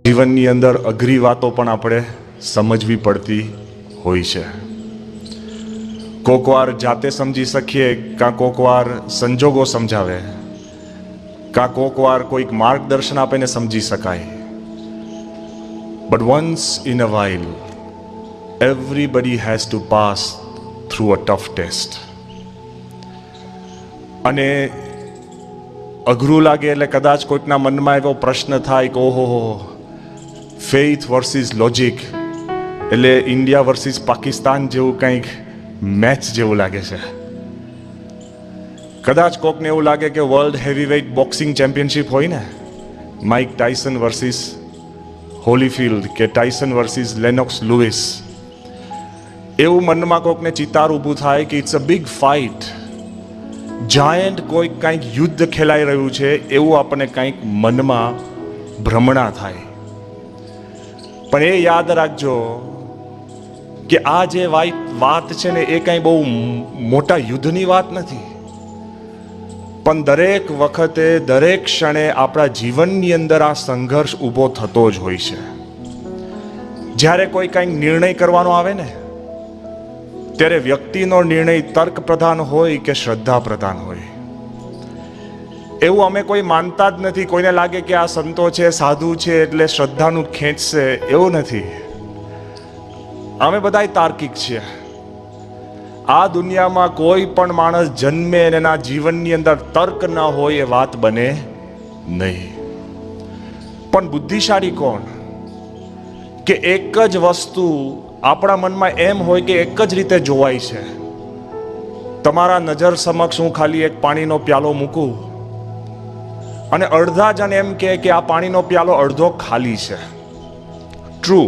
જીવનની અંદર અઘરી વાતો પણ આપણે સમજવી પડતી હોય છે. કોકવાર જાતે સમજી શકીએ, કાં કોકવાર સંજોગો સમજાવે, કાં કોકવાર કોઈક માર્ગદર્શન આપીને સમજી શકાય. But once in a while everybody has to pass through a tough test. અને અઘરું લાગે એટલે કદાચ કોઈકના મનમાં એવો પ્રશ્ન થાય કે ઓહો, ફેઇથ વર્સિસ લોજિક એટલે ઇન્ડિયા વર્સિસ પાકિસ્તાન જેવું કંઈક મેચ જેવું લાગે છે. કદાચ કોકને એવું લાગે કે વર્લ્ડ હેવીવેઇટ બોક્સિંગ ચેમ્પિયનશિપ હોય ને, માઇક ટાયસન વર્સિસ હોલીફિલ્ડ કે ટાયસન વર્સિસ લેનોક્સ લુઇસ, એવું મનમાં કોકને ચિતાર ઊભું થાય કે it's a big fight, giant કોઈક કંઈક યુદ્ધ ખેલાઈ રહ્યું છે એવું આપણને કંઈક મનમાં ભ્રમણા થાય. પણ એ યાદ રાખજો કે આ જે વાત છે ને એ કંઈ બહુ મોટા યુદ્ધની વાત નથી, પણ દરેક વખતે દરેક ક્ષણે આપણા જીવનની અંદર આ સંઘર્ષ ઊભો થતો જ હોય છે. જ્યારે કોઈ કંઈક નિર્ણય કરવાનો આવે ને, ત્યારે વ્યક્તિનો નિર્ણય તર્ક પ્રધાન હોય કે શ્રદ્ધા પ્રધાન હોય, એવું અમે કોઈ માનતા જ નથી. કોઈને લાગે કે આ સંતો છે, સાધુ છે એટલે શ્રદ્ધાનું ખેંચશે, એવું નથી. અમે બધા તાર્કિક છીએ. આ દુનિયામાં કોઈ પણ માણસ જન્મે અને એના જીવનની અંદર તર્ક ન હોય એ વાત બને નહીં. પણ બુદ્ધિશાળી કોણ કે એક જ વસ્તુ આપણા મનમાં એમ હોય કે એક જ રીતે જોવાય છે. તમારા નજર સમક્ષ હું ખાલી એક પાણીનો પ્યાલો મૂકું અને અડધા જણ એમ કે આ પાણીનો પ્યાલો અડધો ખાલી છે, ટ્રુ.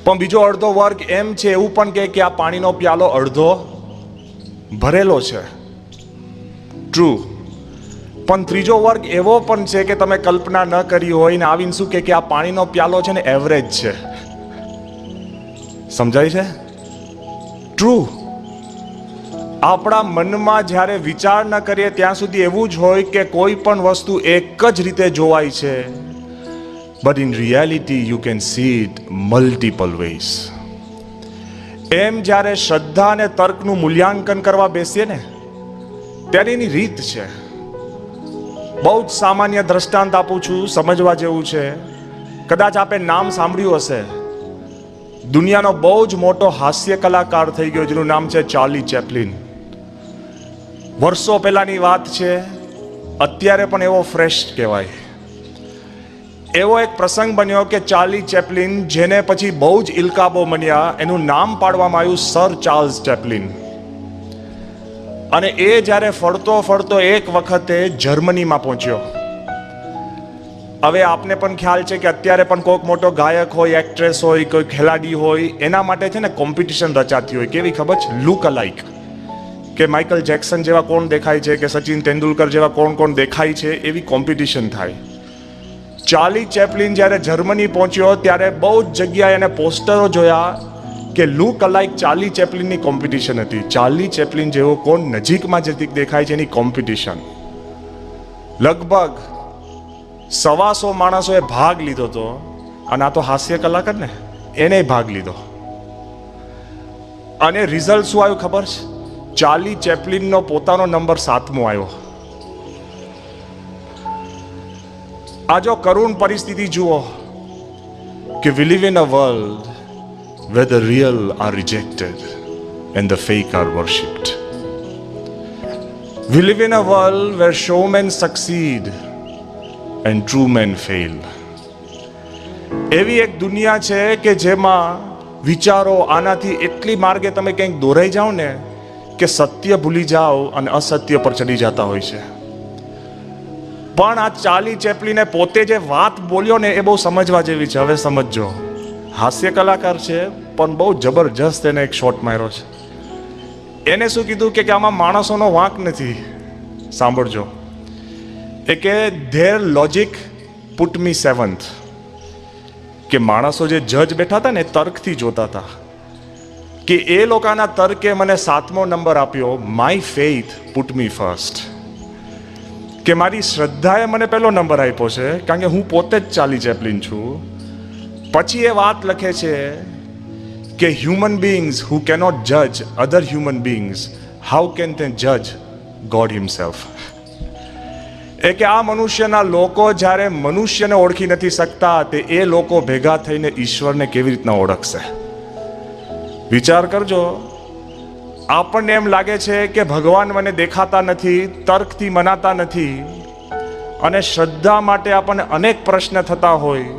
પણ બીજો અડધો વર્ગ એમ છે એવું પણ કે આ પાણીનો પ્યાલો અડધો ભરેલો છે, ટ્રુ. પણ ત્રીજો વર્ગ એવો પણ છે કે તમે કલ્પના ન કરી હોય ને આવીને શું કે આ પાણીનો પ્યાલો છે ને એવરેજ છે. સમજાય છે? ટ્રુ. આપણા મનમાં જ્યારે વિચાર ન કરીએ ત્યાં સુધી એવું જ હોય કે કોઈ પણ વસ્તુ એક જ રીતે જોવાય છે, but in reality you can see it multiple ways. એમ જ્યારે શ્રદ્ધા અને તર્કનું મૂલ્યાંકન કરવા બેસીએ ને ત્યારે એની રીત છે. બહુ જ સામાન્ય દ્રષ્ટાંત આપું છું, સમજવા જેવું છે. કદાચ આપે નામ સાંભળ્યું હશે, દુનિયાનો બહુ જ મોટો હાસ્ય કલાકાર થઈ ગયો જેનું નામ છે ચાર્લી ચેપ્લિન. વર્ષો પહેલાની વાત છે, અત્યારે પણ એવો ફ્રેશ કહેવાય. એવો એક પ્રસંગ બન્યો કે ચાર્લી ચેપ્લિન, જેને પછી બહુ જ ઇલકાબો બન્યા, એનું નામ પાડવામાં આવ્યું સર ચાર્લ્સ ચેપ્લિન. અને એ જ્યારે ફરતો ફરતો એક વખતે જર્મનીમાં પહોંચ્યો. હવે આપને પણ ખ્યાલ છે કે અત્યારે પણ કોઈક મોટો ગાયક હોય, એક્ટ્રેસ હોય, કોઈ ખેલાડી હોય, એના માટે છે ને કોમ્પિટિશન રચાતી હોય. કેવી ખબર છે? લુક અલાઇક. કે માઇકલ જેક્સન જેવા કોણ દેખાય છે, કે સચિન તેંડુલકર જેવા કોણ દેખાય છે, એવી કોમ્પિટિશન થાય. ચાર્લી ચેપ્લિન જ્યારે જર્મની પહોંચ્યો ત્યારે બહુ જ જગ્યાએ એને પોસ્ટરો જોયા કે લુક અલાઇક ચાર્લી ચેપ્લિનની કોમ્પિટિશન હતી. ચાર્લી ચેપ્લિન જેવો કોણ નજીકમાં જતી દેખાય છે એની કોમ્પિટિશન. લગભગ 125 માણસોએ ભાગ લીધો હતો. અને આ તો હાસ્ય કલાકાર ને, એને ભાગ લીધો. અને રિઝલ્ટ શું આવ્યું ખબર છે? ચાર્લી ચેપ્લિનનો પોતાનો નંબર 7મો આવ્યો. આ જો કરુણ પરિસ્થિતિ જુઓ કે we live in a world where the real are rejected and the fake are worshipped. We live in a world where showmen succeed and true men fail. એવી એક દુનિયા છે કે જેમાં વિચારો આનાથી એટલી માર્ગે તમે કંઈક દોરાઈ જાઓ ને કે સત્ય ભૂલી જાઓ અને અસત્ય પર ચડી જતા હોય છે. પણ આ ચાર્લી ચેપ્લિને પોતે જે વાત બોલ્યો ને એ બહુ સમજવા જેવી છે. હવે સમજો, હાસ્ય કલાકાર છે પણ બહુ જબરજસ્ત એને એક શોટ માર્યો છે. એને શું કીધું કે આમાં માણસોનો વાંક નથી. સાંભળજો, એ કે there logic put me 7th. કે માણસો જે જજ બેઠા હતા ને તર્કથી જોતા હતા કે એ લોકોના તર્કે મને 7મો નંબર આપ્યો. My faith put me first. કે મારી શ્રદ્ધાએ મને પહેલો નંબર આપ્યો છે, કારણ કે હું પોતે જ ચાર્લી ચેપ્લિન છું. પછી એ વાત લખે છે કે હ્યુમન બીંગ્સ હુ કેનોટ જજ અધર હ્યુમન બીંગ્સ, હાઉ કેન they જજ ગોડ હિમસેલ્ફ. એ કે આ મનુષ્યના લોકો જ્યારે મનુષ્યને ઓળખી નથી શકતા, તે એ લોકો ભેગા થઈને ઈશ્વરને કેવી રીતના ઓળખશે? વિચાર કરજો. આપણને એમ લાગે છે કે ભગવાન મને દેખાતા નથી, તર્કથી મનાતા નથી, અને શ્રદ્ધા માટે આપણને અનેક પ્રશ્ન થતા હોય,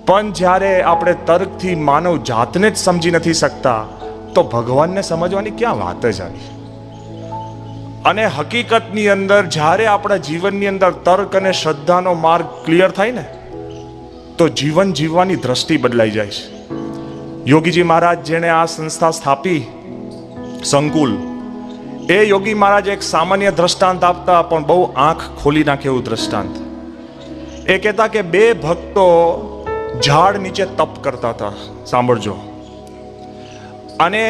પણ જ્યારે આપણે તર્કથી માનવ જાતને જ સમજી નથી શકતા, તો ભગવાનને સમજવાની ક્યાં વાત જ આવી? અને હકીકતની અંદર જ્યારે આપણા જીવનની અંદર તર્ક અને શ્રદ્ધાનો માર્ગ ક્લિયર થાય ને, તો જીવન જીવવાની દ્રષ્ટિ બદલાઈ જાય છે. યોગીજી મહારાજ જેણે આ સંસ્થા સ્થાપી સંકુલ, એ યોગી મહારાજ એક સામાન્ય દ્રષ્ટાંત આપતા, પણ બહુ આંખ ખોલી નાખે એવું દ્રષ્ટાંત. એ કહેતા કે બે ભક્તો ઝાડ નીચે તપ કરતા હતા. સાંભળજો. અને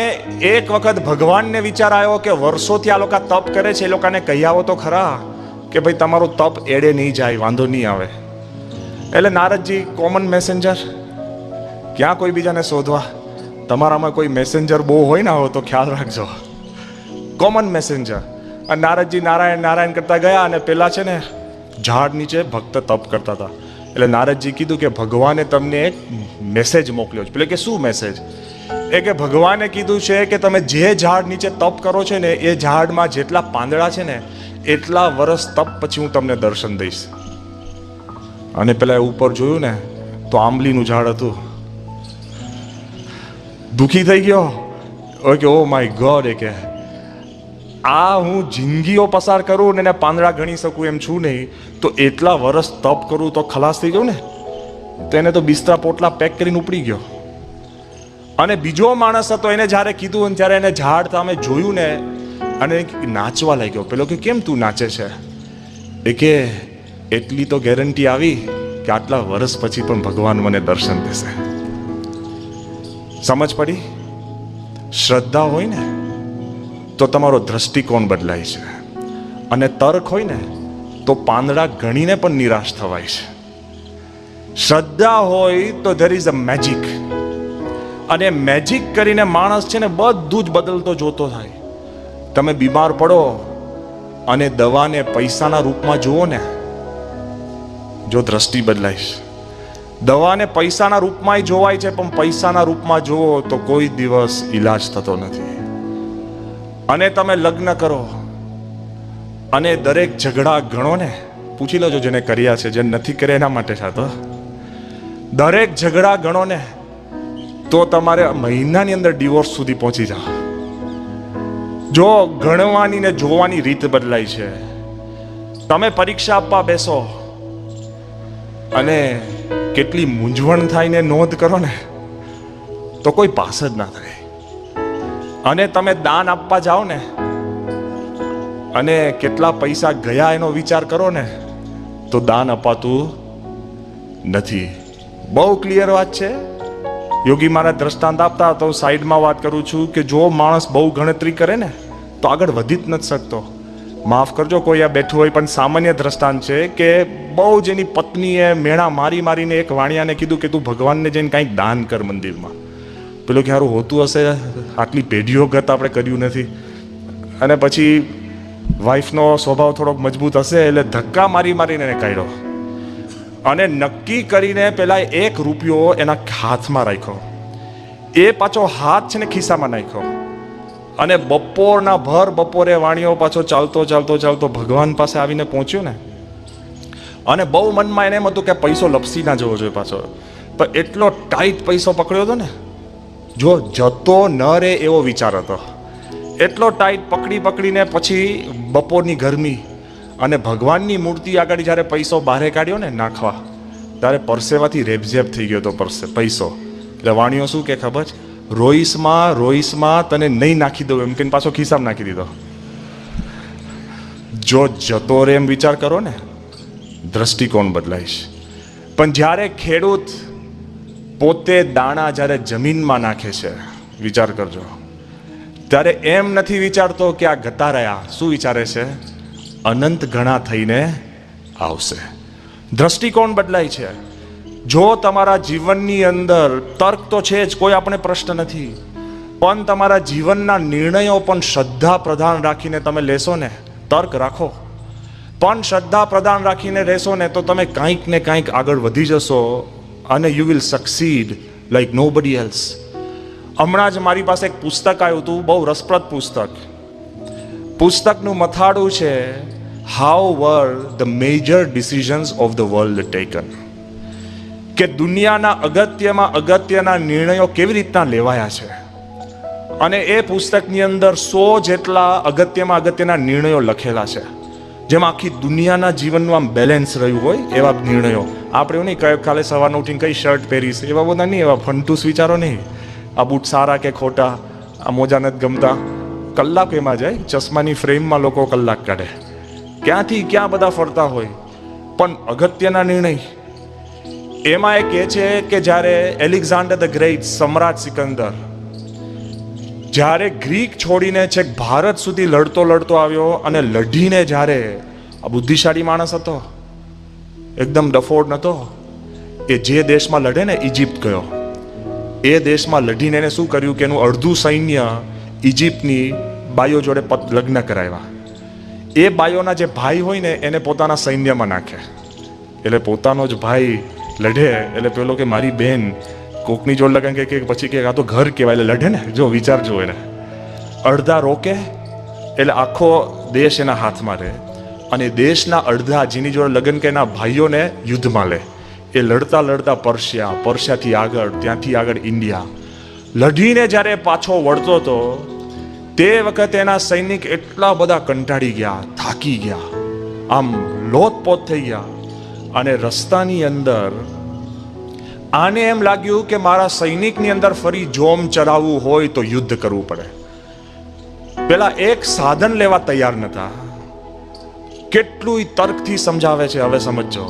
એક વખત ભગવાનને વિચાર આવ્યો કે વર્ષોથી આ લોકો તપ કરે છે, એ લોકોને કહી આવો તો ખરા કે ભાઈ તમારું તપ એડે નહીં જાય, વાંધો નહીં આવે. એટલે નારદજી કોમન મેસેન્જર, ક્યાં કોઈ બીજાને શોધવા? તમારામાં કોઈ મેસેન્જર બહુ હોય ને હોય તો ખ્યાલ રાખજો, કોમન મેસેન્જર. અને નારદજી નારાયણ નારાયણ કરતા ગયા, અને પેલા છે ને ઝાડ નીચે ભક્ત તપ કરતા હતા. એટલે નારદજી કીધું કે ભગવાને તમને એક મેસેજ મોકલ્યો છે. પેલે કે શું મેસેજ? એ કે ભગવાને કીધું છે કે તમે જે ઝાડ નીચે તપ કરો છો ને, એ ઝાડમાં જેટલા પાંદડા છે ને, એટલા વર્ષ તપ પછી હું તમને દર્શન દઈશ. અને પેલા ઉપર જોયું ને તો આંબલીનું ઝાડ હતું. દુખી થઈ ગયો. Okay, oh my God. એ કે આ હું જિંદગીઓ પસાર કરું ને પાંદડા ગણી શકું એમ છું નહીં, તો એટલા વર્ષ તપ કરું તો ખલાસ થઈ ગયું ને. તો એને તો બિસ્તરા પોટલા પેક કરીને ઉપડી ગયો. અને બીજો માણસ હતો, એને જ્યારે કીધું ને ત્યારે એને ઝાડ સામે જોયું ને, અને નાચવા લાગ્યો. પેલો કે કેમ તું નાચે છે? એ કે એટલી તો ગેરંટી આવી કે આટલા વર્ષ પછી પણ ભગવાન મને દર્શન દેશે. સમજ પડી? શ્રદ્ધા હોય ને તો તમારો દ્રષ્ટિકોણ બદલાય છે, અને તર્ક હોય ને તો પાંદડા ગણીને પણ નિરાશ થવાય છે. શ્રદ્ધા હોય તો ધેર ઇઝ અ મેજિક, અને મેજિક કરીને માણસ છે ને બધું જ બદલતો જોતો થાય. તમે બીમાર પડો અને દવાને પૈસાના રૂપમાં જુઓ ને, જો દ્રષ્ટિ બદલાઈશ. દવાને પૈસાના રૂપમાં જોવાય છે, પણ પૈસાના રૂપમાં જુઓ તો કોઈ દિવસ ઈલાજ થતો નથી. અને તમે લગ્ન કરો અને દરેક ઝઘડા ગણો ને, પૂછી લેજો જેને કર્યા છે, જેને નથી કર્યા એના માટે છે. તો દરેક ઝઘડા ગણો ને તો તમારે મહિનાની અંદર ડિવોર્સ સુધી પહોંચી જાઓ. જો ગણવાની ને જોવાની રીત બદલાય છે. તમે પરીક્ષા આપવા બેસો અને કેટલી મૂંઝવણ થાય ને નોંધ કરો ને, તો કોઈ પાસ જ ના થાય. અને તમે દાન આપવા જાઓ ને, અને કેટલા પૈસા ગયા એનો વિચાર કરો ને, તો દાન અપાતું નથી. બહુ ક્લિયર વાત છે. યોગી મહારાજ દ્રષ્ટાંત આપતા તો સાઈડમાં વાત કરું છું કે જો માણસ બહુ ગણતરી કરે ને તો આગળ વધી જ નથી શકતો. માફ કરજો કોઈ આ બેઠું હોય, પણ સામાન્ય દ્રષ્ટાંત છે કે બહુ જેની પત્નીએ મેણા મારી મારીને એક વાણિયાને કીધું કે તું ભગવાનને જઈને કંઈક દાન કર મંદિરમાં. પેલું કે સારું હોતું હશે, આટલી પેઢીઓ ગત આપણે કર્યું નથી. અને પછી વાઈફનો સ્વભાવ થોડોક મજબૂત હશે એટલે ધક્કા મારી મારીને એને કાઢ્યો, અને નક્કી કરીને પેલા 1 રૂપિયો એના હાથમાં રાખ્યો. એ પાછો હાથ છે ને ખિસ્સામાં નાખ્યો, અને બપોરના ભર બપોરે વાણિયો પાછો ચાલતો ચાલતો ચાલતો ભગવાન પાસે આવીને પહોંચ્યો ને. અને બહુ મનમાં એને એમ હતું કે પૈસો લપસી ના જવો જોઈએ પાછો, પણ એટલો ટાઈટ પૈસો પકડ્યો હતો ને, જો જતો ન રે એવો વિચાર હતો. એટલો ટાઈટ પકડીને પછી બપોરની ગરમી અને ભગવાનની મૂર્તિ આગળ જ્યારે પૈસો બહાર કાઢ્યો ને નાખવા, ત્યારે પરસેવાથી રેબઝેબ થઈ ગયો હતો પૈસો. એટલે વાણીઓ શું કે ખબર? રોઈસમાં તને નહીં નાખી દઉં એમ કે પાછો ખિસ્સામાં નાખી દીધો. જો જતો રે એમ વિચાર કરો ને, દ્રષ્ટિકોણ બદલાઈશ. પણ જ્યારે ખેડૂત પોતે દાણા જ્યારે જમીનમાં નાખે છે, વિચાર કરજો, ત્યારે એમ નથી વિચારતો કે આ ગતા રહ્યા. શું વિચારે છે? અનંત ગણા થઈને આવશે. દ્રષ્ટિકોણ બદલાય છે. જો તમારા જીવનની અંદર તર્ક તો છે જ, કોઈ આપણે પ્રશ્ન નથી, પણ તમારા જીવનના નિર્ણયો પણ શ્રદ્ધા પ્રધાન રાખીને તમે લેશો ને, તર્ક રાખો પણ શ્રદ્ધા પ્રદાન રાખીને રહેશો ને, તો તમે કંઈક ને કંઈક આગળ વધી જશો અને યુ વિલ સક્સીડ લાઈક નો બડી એલ્સ. હમણાં જ મારી પાસે એક પુસ્તક આવ્યું હતું, બહુ રસપ્રદ પુસ્તક. પુસ્તકનું મથાળું છે how were the major decisions of the world taken, કે દુનિયાના અગત્યના નિર્ણયો કેવી રીતના લેવાયા છે. અને એ પુસ્તકની અંદર 100 જેટલા અગત્યના નિર્ણયો લખેલા છે, જેમાં આખી દુનિયાના જીવનનું આમ બેલેન્સ રહ્યું હોય એવા નિર્ણયો. આપણે એવું નહીં કહે કાલે સવારનું ઉઠીને કઈ શર્ટ પહેરીશ, એવા બધા નહીં, એવા ફંટૂસ વિચારો નહીં. આ બૂટ સારા કે ખોટા, આ મોજા નથી ગમતા, કલાક એમાં જાય. ચશ્માની ફ્રેમમાં લોકો કલાક કાઢે, ક્યાંથી ક્યાં બધા ફરતા હોય. પણ અગત્યના નિર્ણય એમાં એ કહે છે કે જ્યારે એલેક્ઝાન્ડર ધ ગ્રેટ, સમ્રાટ સિકંદર, જ્યારે ગ્રીક છોડીને છેક ભારત સુધી લડતો આવ્યો અને લડીને, જ્યારે આ બુદ્ધિશાળી માણસ હતો, એકદમ ડફોડ નતો, એ જે દેશમાં લડે ને, ઇજિપ્ત ગયો. એ દેશમાં લડીને એને શું કર્યું કે એનું અડધું સૈન્ય ઇજિપ્તની બાઈઓ જોડે લગ્ન કરાવ્યા. એ બાઈઓના જે ભાઈ હોય ને એને પોતાના સૈન્યમાં નાખે. એટલે પોતાનો જ ભાઈ લડે એટલે પેલો કે મારી બેન કોકની જોડ લગન કે પછી કે આ તો ઘર કહેવાય, એટલે લડે ને. જો વિચારજો, એને અડધા રોકે એટલે આખો દેશ એના હાથમાં રહે, અને દેશના અડધા જેની જોડે લગન કે એના ભાઈઓને યુદ્ધમાં લે. એ લડતા પર્શિયાથી આગળ, ત્યાંથી આગળ ઇન્ડિયા લડીને જ્યારે પાછો વળતો હતો, તે વખતે એના સૈનિક એટલા બધા કંટાળી ગયા, થાકી ગયા, આમ લોથપોથ થઈ ગયા. અને રસ્તાની અંદર આને એમ લાગ્યું કે મારા સૈનિકની અંદર ફરી જોમ ચડાવવું હોય તો યુદ્ધ કરવું પડે. પેલા એક સાધન લેવા તૈયાર નતા. કેટલું તર્કથી સમજાવે છે, હવે સમજો.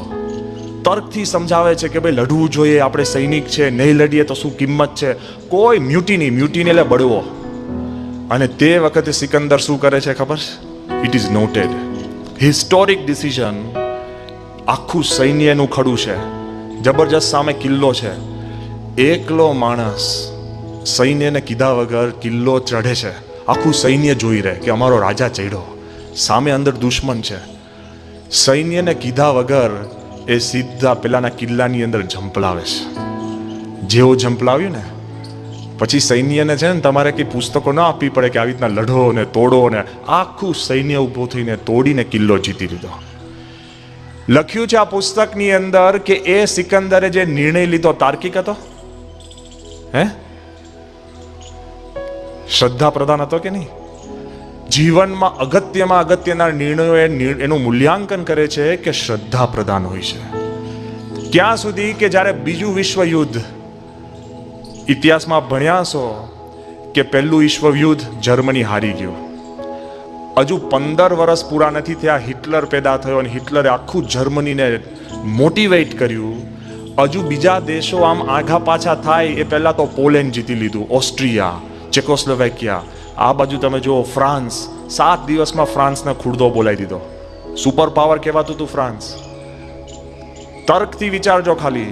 તર્કથી સમજાવે છે કે ભાઈ લડવું જોઈએ, આપણે સૈનિક છે, નહીં લડીએ તો શું કિંમત છે. કોઈ મ્યુટીની એટલે બળવો. અને તે વખતે સિકંદર શું કરે છે ખબર? It is noted, historic decision. આખું સૈન્યનું ખડું છે, જબરજસ્ત સામે કિલ્લો છે, એકલો માણસ સૈન્યને કીધા વગર કિલ્લો ચઢે છે. આખું સૈન્ય જોઈ રહે કે અમારો રાજા ચડ્યો, સામે અંદર દુશ્મન છે. સૈન્યને કીધા વગર એ સીધા પેલાના કિલ્લાની અંદર ઝંપલાવે છે. જેવો ઝંપલાવ્યું ને, પછી સૈન્યને છે ને તમારે કઈ પુસ્તકો ના આપવી પડે કે આવી રીતના લડો ને તોડો ને. આખું સૈન્ય ઊભું થઈને તોડીને કિલ્લો જીતી લીધો. લખ્યું છે આ પુસ્તકની અંદર કે એ સિકંદરે જે નિર્ણય લીધો તાર્કિક હતો, શ્રદ્ધા પ્રધાન હતો કે નહીં? જીવનમાં અગત્યના નિર્ણયો એનું મૂલ્યાંકન કરે છે કે શ્રદ્ધા પ્રધાન હોય છે. ક્યાં સુધી કે જ્યારે બીજું વિશ્વ યુદ્ધ, ઇતિહાસમાં ભણ્યા છો કે પહેલું વિશ્વયુદ્ધ જર્મની હારી ગયું. હજુ 15 વર્ષ પૂરા નથી થયા, હિટલર પેદા થયો અને હિટલરે આખું જર્મનીને મોટિવેટ કર્યું. હજુ બીજા દેશો આમ આઘા પાછા થાય એ પહેલા તો પોલેન્ડ જીતી લીધું, ઓસ્ટ્રિયા, ચેકોસ્લોવેકિયા. આ બાજુ તમે જુઓ ફ્રાન્સ, 7 દિવસમાં ફ્રાન્સને ખુરદો બોલાવી દીધો. સુપર પાવર કહેવાતું હતું ફ્રાન્સ. તર્કથી વિચારજો ખાલી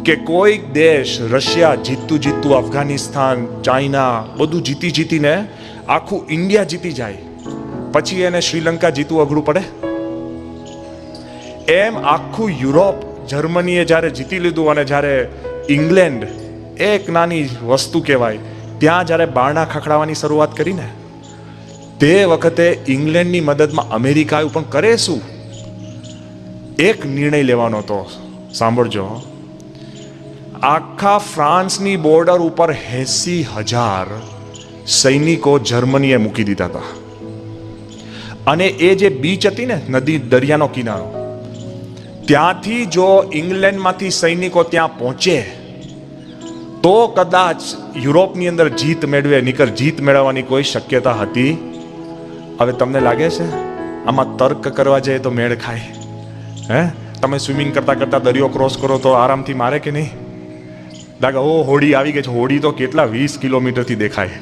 કે કોઈક દેશ, રશિયા જીતતું અફઘાનિસ્તાન, ચાઇના બધું જીતીને આખું ઇન્ડિયા જીતી જાય, પછી એને શ્રીલંકા જીતવું અઘરું પડે. એમ આખું યુરોપ જર્મનીએ જ્યારે જીતી લીધું અને જ્યારે ઇંગ્લેન્ડ, એક નાની વસ્તુ કહેવાય, ત્યાં જ્યારે બારણા ખખડાવવાની શરૂઆત કરીને, તે વખતે ઇંગ્લેન્ડની મદદમાં અમેરિકા આવ્યું. પણ કરે શું? એક નિર્ણય લેવાનો હતો, સાંભળજો. આખા ફ્રાન્સની બોર્ડર ઉપર 80,000 સૈનિકો જર્મનીએ મૂકી દીધા હતા. અને એ જે બીચ હતી ને, નદી, દરિયાનો કિનારો, ત્યાંથી જો ઇંગ્લેન્ડમાંથી સૈનિકો ત્યાં પહોંચે તો કદાચ યુરોપની અંદર જીત મેળવે, નીકર જીત મેળવવાની કોઈ શક્યતા હતી. હવે તમને લાગે છે આમાં તર્ક કરવા જાય તો મેળ ખાય? તમે સ્વિમિંગ કરતા દરિયો ક્રોસ કરો તો આરામથી મારે કે નહીં? લાગે ઓ હોડી આવી ગઈ છે. હોડી તો કેટલા 20 કિલોમીટરથી દેખાય.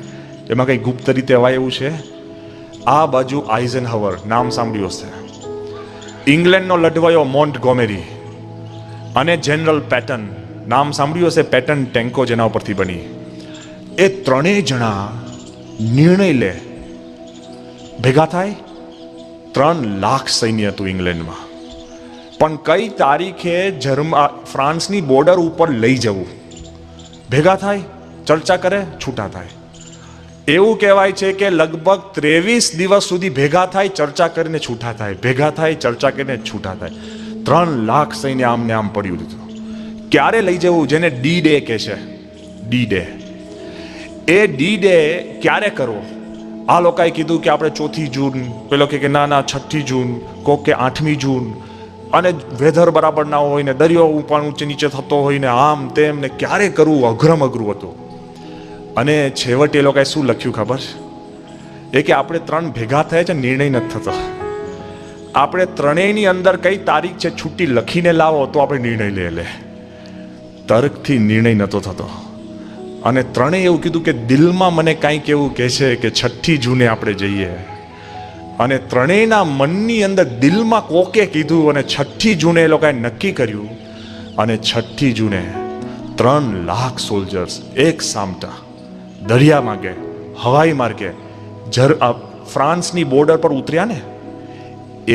એમાં કંઈ ગુપ્ત રીતે અવાય એવું છે? આ બાજુ આઇઝનહાવર નામ સાંભળ્યું હશે. ઇંગ્લેન્ડનો લડવાયો મોન્ટગોમેરી અને જનરલ પેટન, નામ સાંભળ્યું હશે, પેટન ટેન્કો જેના ઉપરથી બની, એ ત્રણેય જણા નિર્ણય લે, ભેગા થાય. 3 લાખ સૈન્ય હતું ઇંગ્લેન્ડમાં, પણ કઈ તારીખે ફ્રાન્સની બોર્ડર ઉપર લઈ જવું, ભેગા થાય, ચર્ચા કરે, છૂટા થાય. એવું કહેવાય છે કે લગભગ 23 દિવસ સુધી ભેગા થાય, ચર્ચા કરીને છૂટા થાય, ભેગા થાય, ચર્ચા કરીને છૂટા થાય. 3 લાખ સૈન્ય આમને આમ પડ્યું હતું. ક્યારે લઈ જવું, જેને ડી ડે કહે છે, ડી ડે. એ ડી ડે ક્યારે કરવો? આ લોકોએ કીધું કે આપણે 4મી જૂન, પેલો કે ના ના 6મી જૂન, કોક કે 8મી જૂન, અને વેધર બરાબર ના હોય ને દરિયો ઉપર ઊંચે નીચે થતો હોય ને આમ તેમ ને ક્યારે કરવું, અઘરમ અઘરું હતું. અને છેવટે એ લોકોએ શું લખ્યું ખબર છે? એ કે આપણે 3 ભેગા થયા છે, નિર્ણય નથી થતો. આપણે ત્રણેયની અંદર કઈ તારીખ છે છુટ્ટી લખીને લાવો તો આપણે નિર્ણય લે. તર્કથી નિર્ણય નહોતો થતો. અને ત્રણેય એવું કીધું કે દિલમાં મને કાંઈક એવું કહે છે કે 6મી જૂને આપણે જઈએ. અને ત્રણેયના મનની અંદર દિલમાં કોકે કીધું અને 6મી જૂને એ લોકોએ નક્કી કર્યું. અને 6મી જૂને 3 લાખ સોલ્જર્સ એક સામટા દરિયા માર્ગે, હવાઈ માર્ગે ફ્રાન્સની બોર્ડર પર ઉતર્યા ને.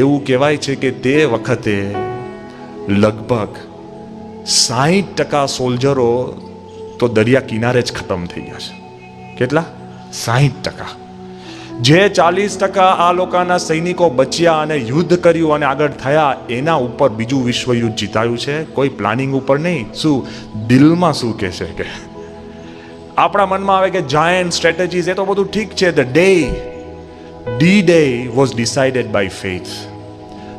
એવું કહેવાય છે કે તે વખતે લગભગ 60% સોલ્જરો તો દરિયા કિનારે જ ખતમ થઈ ગયા છે. કેટલા? 60%. જે 40% આ લોકોના સૈનિકો બચ્યા અને યુદ્ધ કર્યું અને આગળ થયા, એના ઉપર બીજું વિશ્વયુદ્ધ જીતાયું છે, કોઈ પ્લાનિંગ ઉપર નહીં. શું દિલમાં શું કહે છે? કે આપણા મનમાં આવે કે જાયન્ટ સ્ટ્રેટેજીસ, એ તો બધું ઠીક છે. The day, the day was decided by faith.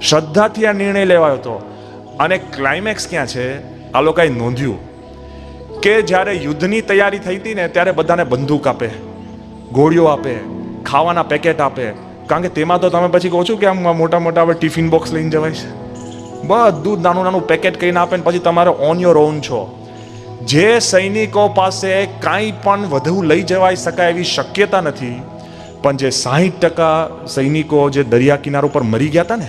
શ્રદ્ધાથી આ નિર્ણય લેવાયો હતો. અને ક્લાઇમેક્સ ક્યાં છે? આ લોકોએ નોંધ્યું કે જ્યારે યુદ્ધની તૈયારી થઈ હતી ને ત્યારે બધાને બંદૂક આપે, ગોળીઓ આપે, ખાવાના પેકેટ આપે. કારણ કે તેમાં તો તમે પછી કહો છો કે આમ મોટા મોટા હવે ટિફિન બોક્સ લઈને જવાય છે. બધું નાનું નાનું પેકેટ કહીને આપે ને પછી તમારે ઓન યોર ઓન છો. જે સૈનિકો પાસે કાંઈ પણ વધુ લઈ જવાઈ શકાય એવી શક્યતા નથી, પણ જે 60% સૈનિકો જે દરિયા કિનારા ઉપર મરી ગયા હતા ને,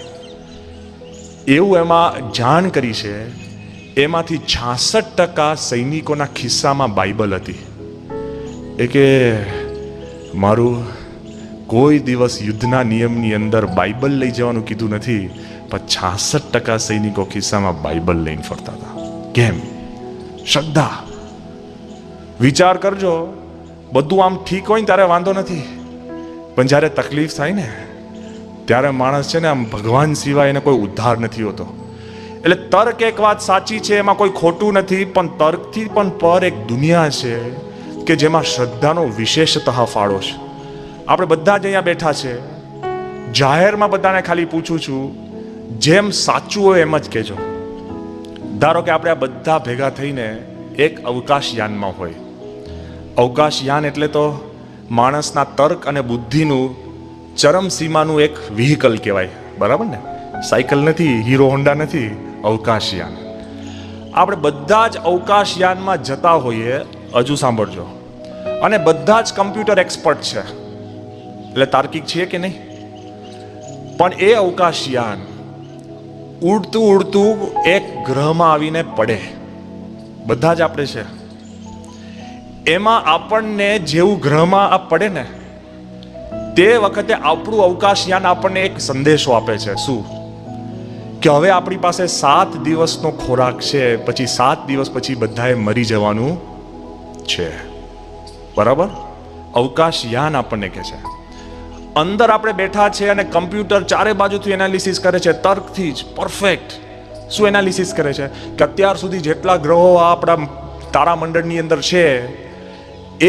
એવું એમાં જાણ કરી છે. એમાંથી 66% સૈનિકોના ખિસ્સામાં બાઇબલ હતી. એ કે મારું કોઈ દિવસ યુદ્ધના નિયમની અંદર બાઇબલ લઈ જવાનું કીધું નથી, પણ 66% સૈનિકો ખિસ્સામાં બાઇબલ લઈને ફરતા હતા. કેમ? શ્રદ્ધા. વિચાર કરજો, બધું આમ ઠીક હોય ને ત્યારે વાંધો નથી, પણ જ્યારે તકલીફ થાય ને ત્યારે માણસ છે ને આમ ભગવાન સિવાય એને કોઈ ઉદ્ધાર નથી હોતો. એટલે તર્ક એક વાત સાચી છે, એમાં કોઈ ખોટું નથી, પણ તર્કથી પણ પર એક દુનિયા છે કે જેમાં શ્રદ્ધાનો વિશેષતઃ ફાળો છે. આપણે બધા જ અહીંયા બેઠા છે. જાહેરમાં બધાને ખાલી પૂછું છું, જેમ સાચું હોય એમ જ કહેજો. ધારો કે આપણે આ બધા ભેગા થઈને એક અવકાશયાનમાં હોય. અવકાશયાન એટલે તો માણસના તર્ક અને બુદ્ધિનું ચરમસીમાનું એક વ્હીકલ કહેવાય, બરાબર ને? સાયકલ નથી, હીરો હોન્ડા નથી, અવકાશયાન. આપણે બધા જ અવકાશયાનમાં જતા હોઈએ. હજુ સાંભળજો. અને બધા જ કમ્પ્યુટર એક્સપર્ટ છે, એટલે તાર્કિક છીએ કે નહીં? પણ એ અવકાશયાન ઉડતું ઉડતું એક ગ્રહમાં આવીને પડે. બધા જ આપણે છે. એમાં આપણને જેવું ગ્રહમાં આ પડે ને, તે વખતે આપણું અવકાશયાન આપણને એક સંદેશો આપે છે. શું? કે હવે આપણી પાસે 7 દિવસનો ખોરાક છે, પછી 7 દિવસ પછી બધાએ મરી જવાનું છે. બરાબર? અવકાશયાન આપણને કહે છે. અંદર આપણે બેઠા છે અને કમ્પ્યુટર ચારે બાજુથી એનાલિસિસ કરે છે, તર્કથી જ પરફેક્ટ. શું એનાલિસિસ કરે છે? કે અત્યાર સુધી જેટલા ગ્રહો આપણા તારામંડળની અંદર છે,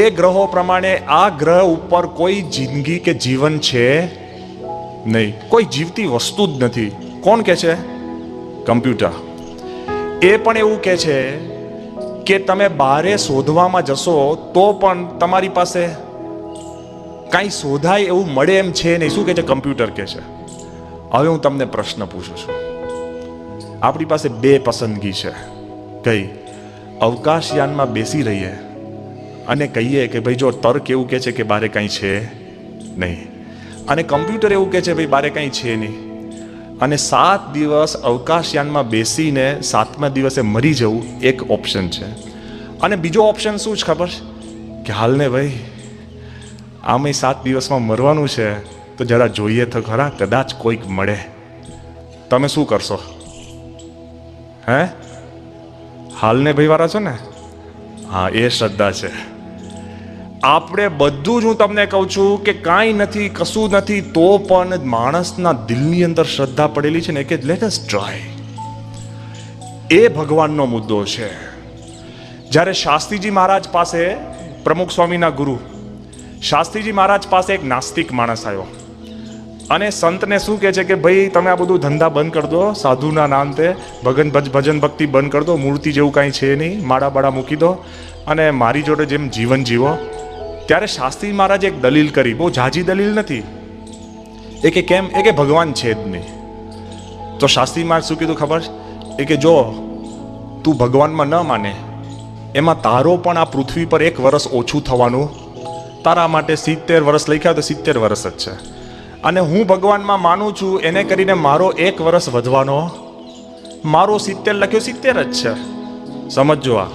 એ ગ્રહો પ્રમાણે આ ગ્રહ ઉપર કોઈ જિંદગી કે જીવન છે નહીં, કોઈ જીવતી વસ્તુ જ નથી. કોણ કહે છે? કમ્પ્યુટર. એ પણ એવું કહે છે કે તમે બારે શોધવામાં જશો તો પણ તમારી પાસે કાંઈ શોધાય એવું મળે એમ છે નહીં. શું કહે છે? કમ્પ્યુટર કહે છે. હવે હું તમને પ્રશ્ન પૂછું છું. આપણી પાસે 2 પસંદગી છે. કઈ? અવકાશયાનમાં બેસી રહીએ અને કહીએ કે ભાઈ જો તર્ક એવું કહે છે કે બારે કાંઈ છે નહીં, અને કમ્પ્યુટર એવું કહે છે ભાઈ બારે કાંઈ છે નહીં. અને 7 દિવસ અવકાશયાનમાં બેસીને 7મા દિવસે મરી જવું એક ઓપ્શન છે. અને બીજો ઓપ્શન શું છે ખબર કે હાલને ભાઈ આમે 7 દિવસમાં મરવાનું છે તો જરા જોઈએ તો ખરા, કદાચ કોઈક મળે. તમે શું કરશો? હે? હાલને ભાઈ વાળા છો ને? હા, એ શ્રદ્ધા છે. આપણે બધું જ, હું તમને કહું છું કે કાંઈ નથી, કશું નથી, તો પણ માણસના દિલની અંદર શ્રદ્ધા પડેલી છે ને કે લેટ અસ ટ્રાય. એ ભગવાનનો મુદ્દો છે. જ્યારે શાસ્ત્રીજી મહારાજ પાસે, પ્રમુખ સ્વામીના ગુરુ શાસ્ત્રીજી મહારાજ પાસે એક નાસ્તિક માણસ આવ્યો અને સંતને શું કહે છે કે ભાઈ તમે આ બધું ધંધા બંધ કરી દો, સાધુના નામતે ભજન ભક્તિ બંધ કરી દો, મૂર્તિ જેવું કાંઈ છે નહીં, માળા બાળા મૂકી દો અને મારી જોડે જેમ જીવન જીવો. ત્યારે શાસ્ત્રી મહારાજે એક દલીલ કરી, બહુ ઝાઝી દલીલ નથી. એ કે કેમ? એ કે ભગવાન છે જ નહીં. તો શાસ્ત્રી મહારાજ શું કીધું ખબર? એ કે જો તું ભગવાનમાં ન માને, એમાં તારો પણ આ પૃથ્વી પર 1 વર્ષ ઓછું થવાનું. તારા માટે 70 વર્ષ લખ્યા તો 70 વર્ષ જ છે. અને હું ભગવાનમાં માનું છું એને કરીને મારો 1 વર્ષ વધવાનો, મારો 70 લખ્યો 70 જ છે. સમજો આ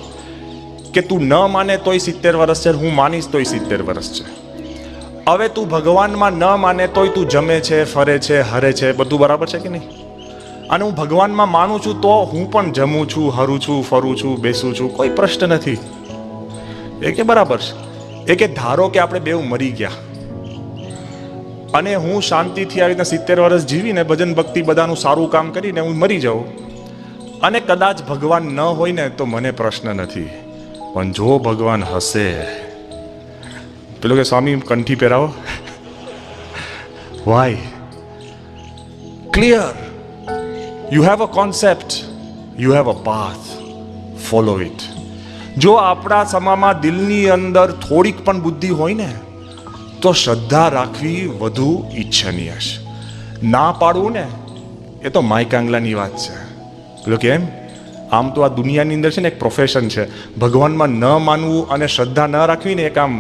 કે તું ન માને તોય 70 વર્ષ છે, હું માનીશ તોય 70 વર્ષ છે. હવે તું ભગવાનમાં ન માને તોય તું જમે છે, ફરે છે, હરે છે, બધું બરાબર છે કે નહીં? અને હું ભગવાનમાં માનું છું તો હું પણ જમું છું, હરું છું, ફરું છું, બેસું છું, કોઈ પ્રશ્ન નથી. એ કે બરાબર છે. એ કે ધારો કે આપણે બેઉ મરી ગયા અને હું શાંતિથી આવી રીતના 70 વર્ષ જીવીને ભજન ભક્તિ બધાનું સારું કામ કરીને હું મરી જાઉં અને કદાચ ભગવાન ન હોય ને તો મને પ્રશ્ન નથી. પણ જો ભગવાન હશે, પેલો કે સ્વામી કંઠી પહેરાવો. Why? Clear. You have a concept, you have a path, follow it. જો આપણા સમામાં દિલની અંદર થોડીક પણ બુદ્ધિ હોય ને તો શ્રદ્ધા રાખવી વધુ ઈચ્છનીય છે. ના પાડવું ને એ તો માયકાંગલાની વાત છે. પેલો કેમ? આમ તો આ દુનિયાની અંદર છે ને એક પ્રોફેશન છે, ભગવાનમાં ન માનવું અને શ્રદ્ધા ન રાખવી ને એક આમ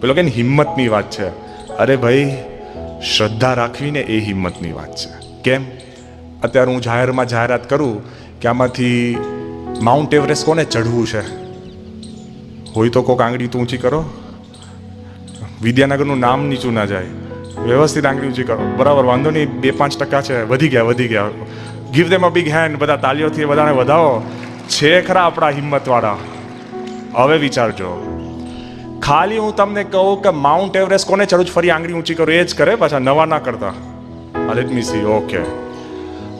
પેલો કે હિંમતની વાત છે. અરે ભાઈ, શ્રદ્ધા રાખવી ને એ હિંમતની વાત છે. કેમ? અત્યારે હું જાહેરમાં જાહેરાત કરું કે આમાંથી માઉન્ટ એવરેસ્ટ કોને ચઢવું છે? હોય તો કોઈક આંગળી તો ઊંચી કરો. વિદ્યાનગરનું નામ નીચું ના જાય, વ્યવસ્થિત આંગળી ઊંચી કરો. બરાબર, વાંધો નહીં, 2-5% છે, વધી ગયા. Give them a big hand. બધા તાલીઓથી બધાને વધાવો. છે ખરા આપણા હિંમતવાળા. હવે વિચારજો, ખાલી હું તમને કહું કે માઉન્ટ એવરેસ્ટ કોને ચડવું, ફરી આંગળી ઊંચી કરો, એ જ કરે, પાછા નવા ના કરતા. Let me C. ઓકે,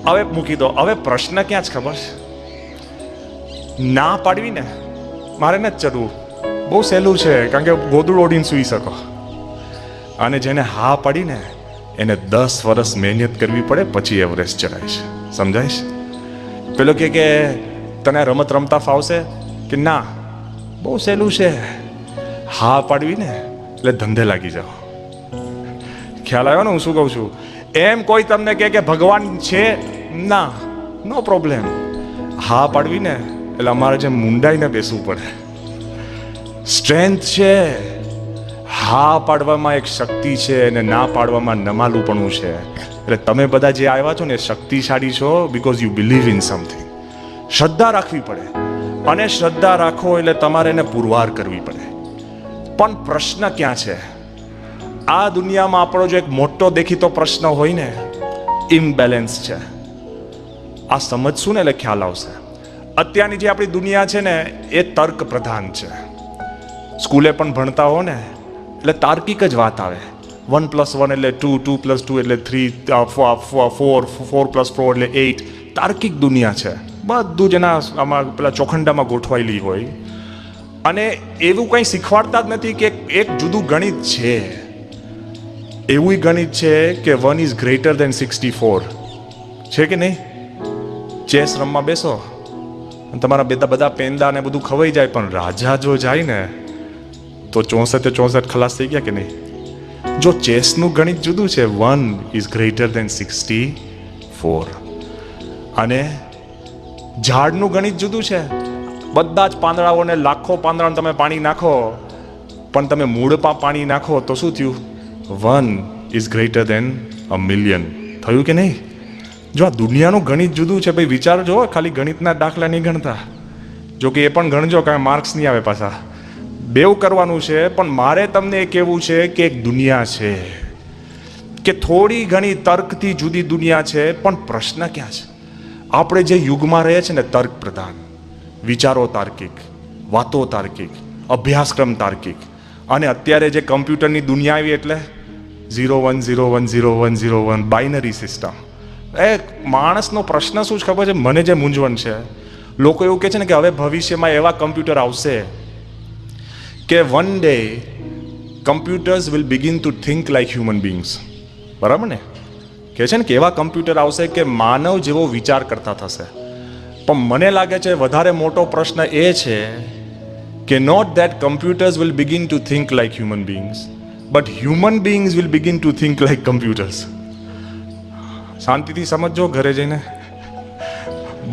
હવે મૂકી દો. હવે પ્રશ્ન ક્યાં જ ખબર છે? ના પાડવી ને મારે નથી ચડવું, બહુ સહેલું છે, કારણ કે ગોદડું ઓઢીને સૂઈ શકો. અને જેને હા પાડીને એને 10 વર્ષ મહેનત કરવી પડે પછી એવરેસ્ટ ચડાય છે. સમજાય છે? પેલો કે તને રમત રમતા ફાવશે કે ના, બહુ સહેલું છે. હા પાડવી ને એટલે ધંધે લાગી જાઓ. ખ્યાલ આવ્યો ને હું શું કહું છું? એમ કોઈ તમને કે ભગવાન છે, ના, નો પ્રોબ્લેમ. હા પાડવી ને એટલે અમારે જેમ મુંડાઈને બેસવું પડે. સ્ટ્રેન્થ છે. હા પાડવામાં એક શક્તિ છે અને ના પાડવામાં નમાલુપણું છે. એટલે તમે બધા જે આવ્યા છો ને શક્તિશાળી છો because you believe in something. શ્રદ્ધા રાખવી પડે અને શ્રદ્ધા રાખો એટલે તમારે એને પુરવાર કરવી પડે. પણ પ્રશ્ન ક્યાં છે? આ દુનિયામાં આપણો જો એક મોટો દેખીતો પ્રશ્ન હોય ને, ઇમ્બેલેન્સ છે. આ સમજશું ને એટલે ખ્યાલ આવશે. અત્યારની જે આપણી દુનિયા છે ને એ તર્ક પ્રધાન છે. સ્કૂલે પણ ભણતા હો ને એટલે તાર્કિક જ વાત આવે. 1+1 એટલે 2, 2+2 એટલે 3, 4, 4+4 એટલે 8. તાર્કિક દુનિયા છે. બધું જ એના આમાં પેલા ચોખંડામાં ગોઠવાયેલી હોય. અને એવું કંઈ શીખવાડતા જ નથી કે એક જુદું ગણિત છે. એવું ગણિત છે કે 1 ઇઝ ગ્રેટર દેન 64. છે કે નહીં? ચેસ રમવા બેસો તમારા બધા પેંદા ને બધું ખવાઈ જાય, પણ રાજા જો જાય ને તો 64 ખલાસ થઈ ગયા કે નહીં? જો ચેસનું ગણિત જુદું છે, 1 ઇઝ ગ્રેટર દેન 64. અને ઝાડનું ગણિત જુદું છે. બધા જ પાંદડાઓને લાખો પાંદડાને તમે પાણી નાખો, પણ તમે મૂળમાં પાણી નાખો તો શું થયું? 1 ઇઝ ગ્રેટર દેન 1,000,000. થયું કે નહીં? જો આ દુનિયાનું ગણિત જુદું છે ભાઈ, વિચારજો, ખાલી ગણિતના દાખલા નહીં ગણતા, જો કે એ પણ ગણજો, કાંઈ માર્ક્સ નહીં આવે પાછા, બેવ કરવાનું છે. પણ મારે તમને એ કહેવું છે કે એક દુનિયા છે, કે થોડી ઘણી તર્કથી જુદી દુનિયા છે. પણ પ્રશ્ન ક્યાં છે? આપણે જે યુગમાં રહીએ છીએ ને, તર્ક પ્રધાન, વિચારો તાર્કિક, વાતો તાર્કિક, અભ્યાસક્રમ તાર્કિક, અને અત્યારે જે કમ્પ્યુટરની દુનિયા આવી એટલે 0 1 બાઇનરી સિસ્ટમ. એ માણસનો પ્રશ્ન શું છે ખબર છે? મને જે મૂંઝવણ છે, લોકો એવું કહે છે ને કે હવે ભવિષ્યમાં એવા કમ્પ્યુટર આવશે કે one day computers will begin to think like human beings. બરાબર ને? કહે છે ને કે એવા કમ્પ્યુટર આવશે કે માનવ જેવો વિચાર કરતા થશે. પણ મને લાગે છે વધારે મોટો પ્રશ્ન એ છે કે not that computers will begin to think like human beings, but human beings will begin to think like computers. શાંતિથી સમજો ઘરે જઈને,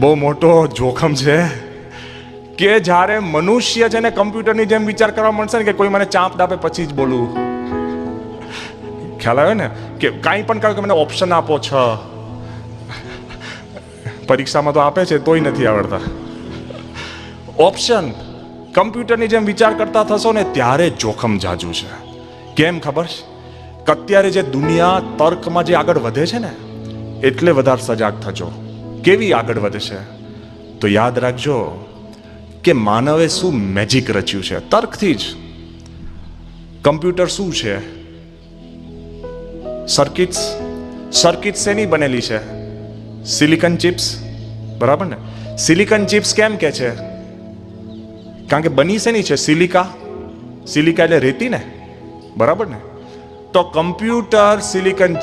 બહુ મોટો જોખમ છે કે જ્યારે મનુષ્ય છે ને કમ્પ્યુટરની જેમ વિચાર કરવા મળશે ને, કે કોઈ મને ચાંપ દાપે પછી જ બોલું. ખ્યાલ આવે ને? કે કાંઈ પણ કહ્યું કે મને ઓપ્શન આપો, પરીક્ષામાં તો આપે છે તોય નથી આવડતા ઓપ્શન. કમ્પ્યુટરની જેમ વિચાર કરતા થશો ને ત્યારે જોખમ જાજુ છે. કેમ ખબર છે? કે અત્યારે જે દુનિયા તર્કમાં જે આગળ વધે છે ને, એટલે વધારે સજાગ થજો. કેવી આગળ વધે છે? તો યાદ રાખજો કે માનવે શું મેજિક રચ્યું છે તર્કથી જ. કમ્પ્યુટર શું છે? સર્કિટ્સ શેની બનેલી છે? Silicon chips. બરાબર ને? સિલિકન ચિપ્સ કેમ કે છે? કારણ કે બની શેની છે? સિલિકા એટલે રેતી ને. બરાબર ને? તો કમ્પ્યુટર સિલિકન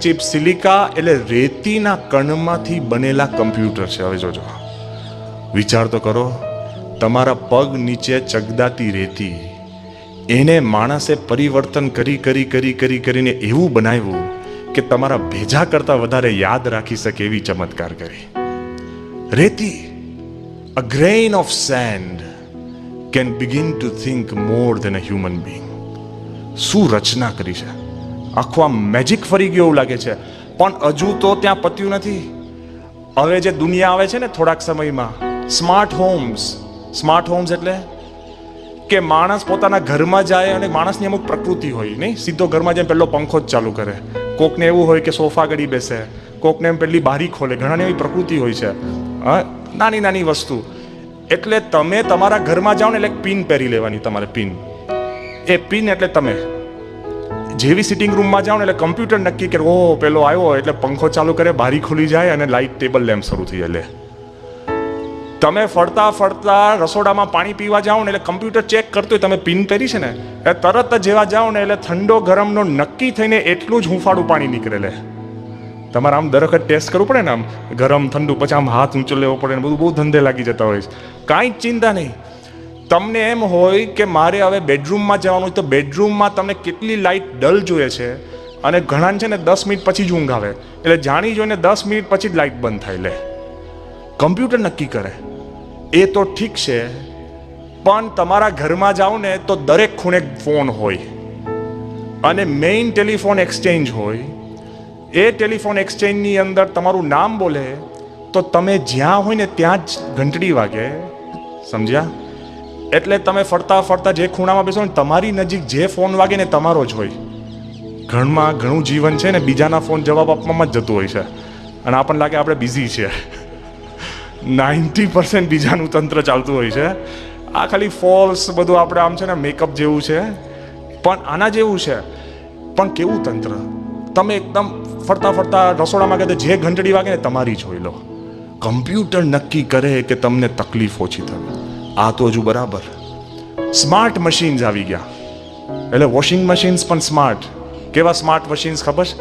ચિપ્સ સિલિકા એટલે રેતીના કણમાંથી બનેલા કમ્પ્યુટર છે. હવે જોજો, વિચાર તો કરો, તમારા પગ નીચે ચગદાતી રેતી, એને માણસે પરિવર્તન કરીને એવું બનાવ્યું કે તમારા ભેજા કરતા વધારે યાદ રાખી શકે એવી ચમત્કાર કરી. રેતી, a grain of sand can begin to think more than a human being. શું રચના કરી છે! આખું આમ મેજિક ફરી ગયું એવું લાગે છે. પણ હજુ તો ત્યાં પત્યું નથી. હવે જે દુનિયા આવે છે ને થોડાક સમયમાં, સ્માર્ટ હોમ્સ એટલે કે માણસ પોતાના ઘરમાં જાય અને માણસની અમુક પ્રકૃતિ હોય નહીં, સીધો ઘરમાં જાય પહેલો પંખો જ ચાલુ કરે, કોકને એવું હોય કે સોફા ગળી બેસે, કોકને એમ પહેલી બારી ખોલે, ઘણાની એવી પ્રકૃતિ હોય છે. નાની વસ્તુ. એટલે તમે તમારા ઘરમાં જાઓ ને એટલે એક પિન પહેરી લેવાની, તમારે પિન. એ પિન એટલે તમે જેવી સિટિંગ રૂમમાં જાઓ ને એટલે કમ્પ્યુટર નક્કી કરે, ઓ પેલો આવ્યો એટલે પંખો ચાલુ કરે, બારી ખુલી જાય અને લાઇટ, ટેબલ લેમ્પ શરૂ થઈ જાય. તમે ફરતા રસોડામાં પાણી પીવા જાઓ ને એટલે કમ્પ્યુટર ચેક કરતું હોય તમે પિન પહેરી છે ને, એ તરત જ જેવા જાઓ ને એટલે ઠંડો ગરમનો નક્કી થઈને એટલું જ હુંફાળું પાણી નીકળે. તમારે આમ દર વખત ટેસ્ટ કરવું પડે ને, આમ ગરમ ઠંડુ, પછી આમ હાથ ઊંચો લેવો પડે ને, બધું બહુ ધંધે લાગી જતા હોય છે. કાંઈ જ ચિંતા નહીં. તમને એમ હોય કે મારે હવે બેડરૂમમાં જવાનું હોય, તો બેડરૂમમાં તમને કેટલી લાઇટ ડલ જોઈએ છે, અને ઘણા છે ને 10 મિનિટ પછી જ ઊંઘ આવે, એટલે જાણી જોઈને 10 મિનિટ પછી જ લાઇટ બંધ થાય. લે, કમ્પ્યુટર નક્કી કરે. એ તો ઠીક છે, પણ તમારા ઘરમાં જાઓ ને તો દરેક ખૂણે ફોન હોય અને મેઇન ટેલિફોન એક્સચેન્જ હોય. એ ટેલિફોન એક્સચેન્જની અંદર તમારું નામ બોલે તો તમે જ્યાં હોય ને ત્યાં જ ઘંટડી વાગે. સમજ્યા? એટલે તમે ફરતા જે ખૂણામાં બેસો ને તમારી નજીક જે ફોન વાગે ને તમારો જ હોય. ઘરમાં ઘણું જીવન છે ને બીજાના ફોન જવાબ આપવામાં જ જતું હોય છે, અને આપણને લાગે આપણે બિઝી છે. 90% બીજાનું તંત્ર ચાલતું હોય છે. આ ખાલી ફોલ્સ બધું આપણે આમ છે ને મેકઅપ જેવું છે, પણ આના જેવું છે. પણ કેવું તંત્ર! તમે એકદમ ફરતા રસોડામાં ગયા જે ઘંટડી વાગે ને તમારી જ હોય. લો, કમ્પ્યુટર નક્કી કરે કે તમને તકલીફ ઓછી થવી. આ તો હજુ બરાબર. સ્માર્ટ મશીન્સ આવી ગયા, એટલે વોશિંગ મશીન્સ પણ સ્માર્ટ. કેવા સ્માર્ટ મશીન્સ ખબર છે?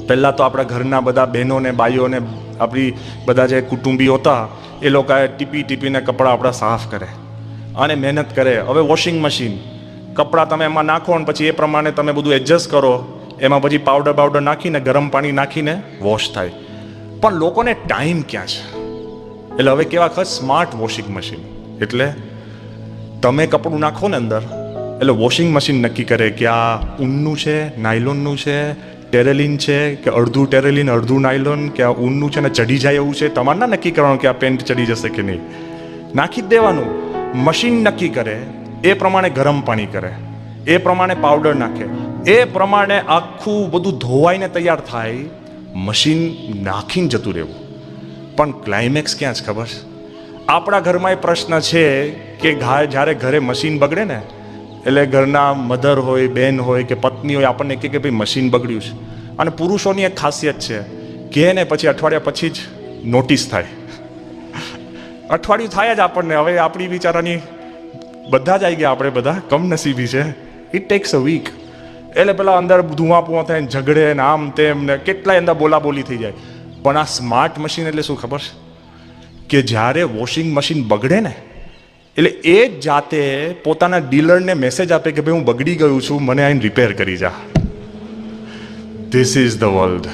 પહેલાં તો આપણા ઘરના બધા બહેનોને, બાઈઓને, આપણી બધા જે કુટુંબી હતા એ લોકોએ ટીપીને કપડાં આપણા સાફ કરે અને મહેનત કરે. હવે વોશિંગ મશીન, કપડાં તમે એમાં નાખો ને પછી એ પ્રમાણે તમે બધું એડજસ્ટ કરો, એમાં પછી પાવડર નાખીને ગરમ પાણી નાખીને વોશ થાય. પણ લોકોને ટાઈમ ક્યાં છે? એટલે હવે કેવા ખબર? Smart washing machine. એટલે તમે કપડું નાખો ને અંદર, એટલે વોશિંગ મશીન નક્કી કરે કે આ ઊનનું છે, નાયલોનનું છે, ટેરેલિન છે કે અડધું ટેરેલિન અડધું નાયલોન કે આ ઊનનું છે ને ચડી જાય એવું છે, તમારે ના નક્કી કરવાનું કે આ પેન્ટ ચડી જશે કે નહીં. નાખી જ દેવાનું. મશીન નક્કી કરે, એ પ્રમાણે ગરમ પાણી કરે, એ પ્રમાણે પાવડર નાખે, એ પ્રમાણે આખું બધું ધોવાઈને તૈયાર થાય. મશીન નાખીને જતું રહેવું. પણ ક્લાઇમેક્સ ક્યાં છે ખબર? આપણા ઘરમાં એ પ્રશ્ન છે કે જ્યારે ઘરે મશીન બગડે ને, એટલે ઘરના મધર હોય, બેન હોય કે પત્ની હોય, આપણને કહે કે ભાઈ મશીન બગડ્યું છે. અને પુરુષોની એક ખાસિયત છે કે ને પછી અઠવાડિયા પછી જ નોટિસ થાય. અઠવાડિયું થાય જ આપણને. હવે આપણી બિચારાની બધા જ આવી ગયા, આપણે બધા કમનસીબી છે. It takes a week. એટલે પેલા અંદર ધુઆ પુઆ થાય ને ઝઘડે ને આમ તેમ ને કેટલાય અંદર બોલાબોલી થઈ જાય. પણ આ સ્માર્ટ મશીન એટલે શું ખબર છે? કે જ્યારે વોશિંગ મશીન બગડે ને, એટલે એ જ જાતે પોતાના ડીલરને મેસેજ આપે કે ભાઈ હું બગડી ગયું છું, મને આઈને રિપેર કરી જા. This is the world.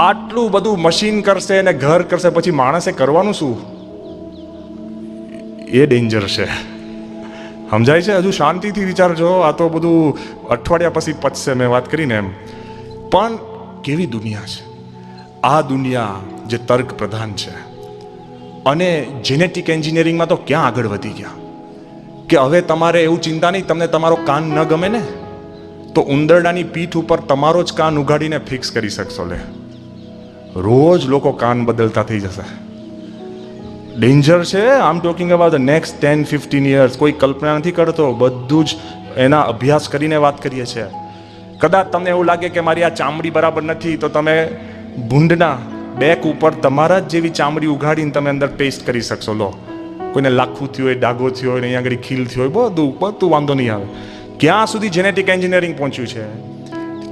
આટલું બધું મશીન કરશે ને ઘર કરશે, પછી માણસે કરવાનું શું? એ ડેન્જર છે. સમજાય છે? હજુ શાંતિથી વિચારજો. આ તો બધું અઠવાડિયા પછી પચશે, મેં વાત કરીને એમ. પણ કેવી દુનિયા છે આ દુનિયા, જે તર્ક પ્રધાન છે. અને જેનેટિક એન્જિનિયરિંગમાં તો ક્યાં આગળ વધી ગયા કે હવે તમારે એવું ચિંતા નહીં, તમને તમારો કાન ન ગમે ને તો ઉંદરડાની પીઠ ઉપર તમારો જ કાન ઉગાડીને ફિક્સ કરી શકશો. લે, રોજ લોકો કાન બદલતા થઈ જશે. ડેન્જર છે. I am talking about the next 10-15 years. કોઈ કલ્પના નથી કરતો, બધું જ એના અભ્યાસ કરીને વાત કરીએ છીએ. કદાચ તમને એવું લાગે કે મારી આ ચામડી બરાબર નથી, તો તમે ભૂંડના બેક ઉપર તમારા જ જેવી ચામડી ઉઘાડીને તમે અંદર પેસ્ટ કરી શકશો. લો, કોઈને લાખું થયું હોય, ડાઘો થયો હોય, અહીંયા આગળ ખીલ થયો હોય, બધું વાંધો નહીં આવે. ક્યાં સુધી જેનેટિક એન્જિનિયરિંગ પહોંચ્યું છે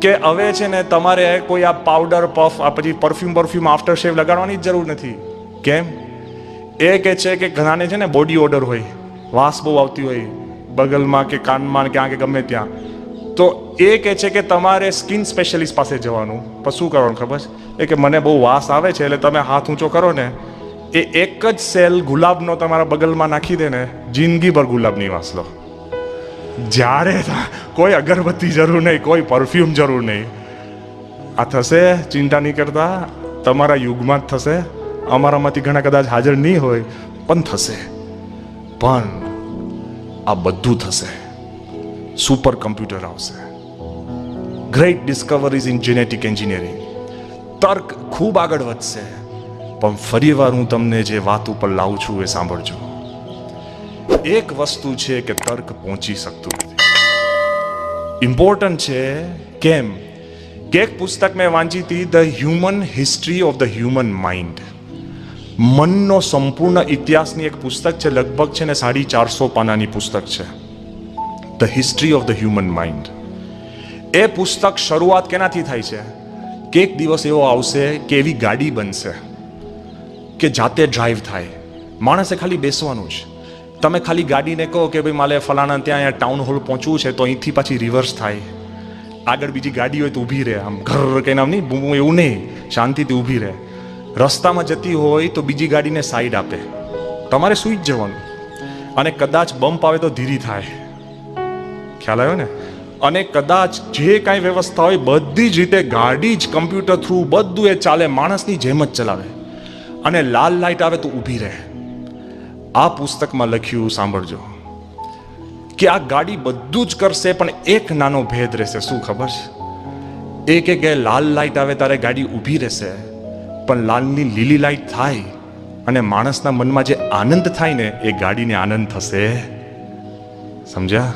કે હવે છે ને તમારે કોઈ આ પાવડર પફ, આ પછી પરફ્યુમ આફ્ટર શેવ લગાડવાની જ જરૂર નથી. કેમ? એ કે છે કે ઘણાને છે ને બોડી ઓડર હોય, વાસ બહુ આવતી હોય બગલમાં કે કાનમાં કે ક્યાં કે ગમે ત્યાં. તો એ કહે છે કે તમારે સ્કિન સ્પેશિયલિસ્ટ પાસે જવાનું. પણ શું કરવાનું ખબર? એ કે મને બહુ વાસ આવે છે, એટલે તમે હાથ ઊંચો કરો ને, એ એક જ સેલ ગુલાબનો તમારા બગલમાં નાખી દે ને, જિંદગીભર ગુલાબની વાસ લો. જ્યારે કોઈ અગરબત્તી જરૂર નહીં, કોઈ પરફ્યુમ જરૂર નહીં. આ થશે, ચિંતા નહીં કરતા. તમારા યુગમાં જ થશે. અમારામાંથી ઘણા કદાચ હાજર નહીં હોય, પણ થશે. પણ આ બધું થશે. સુપર કમ્પ્યુટર આવશે. Great discoveries in genetic engineering. તર્ક ખૂબ આગળ વધશે. પણ ફરીવાર હું તમને જે વાત ઉપર લાવું છું એ સાંભળજો. એક વસ્તુ છે કે તર્ક પહોંચી શકતું નથી. ઇમ્પોર્ટન્ટ છે. કેમ? કે એક પુસ્તક મેં વાંચી હતી, the human history of the human mind. મનનો સંપૂર્ણ ઇતિહાસની એક પુસ્તક છે. લગભગ છે ને 450 પાનાની પુસ્તક છે. The history of the human mind. એ પુસ્તક શરૂઆત કેનાથી થાય છે કે એક દિવસ એવો આવશે કે એવી ગાડી બનશે કે જાતે ડ્રાઈવ થાય. માણસે ખાલી બેસવાનું જ. તમે ખાલી ગાડીને કહો કે ભાઈ મારે ફલાણા ત્યાં અહીંયા ટાઉન હોલ પહોંચવું છે, તો અહીંથી પાછી રિવર્સ થાય. આગળ બીજી ગાડી હોય તો ઊભી રહે, આમ ઘર કઈ નામ નહીં, એવું નહીં, શાંતિથી ઊભી રહે. રસ્તામાં જતી હોય તો બીજી ગાડીને સાઈડ આપે. તમારે સૂઈ જ જવાનું. અને કદાચ બમ્પ આવે તો ધીરી થાય. ખ્યાલ આવ્યો ને? અને કદાચ જે કાંઈ વ્યવસ્થા હોય બધી જ રીતે ગાડી જ કમ્પ્યુટર થ્રુ બધું એ ચાલે, માણસની જેમ જ ચલાવે. અને લાલ લાઈટ આવે તો ઊભી રહે. આ પુસ્તકમાં લખ્યું, સાંભળજો, કે આ ગાડી બધું જ કરશે, પણ એક નાનો ભેદ રહેશે. શું ખબર છે? એ કે લાલ લાઈટ આવે ત્યારે ગાડી ઊભી રહેશે, પણ લાલની લીલી લાઈટ થાય અને માણસના મનમાં જે આનંદ થાય ને, એ ગાડીને આનંદ થશે. સમજ્યા?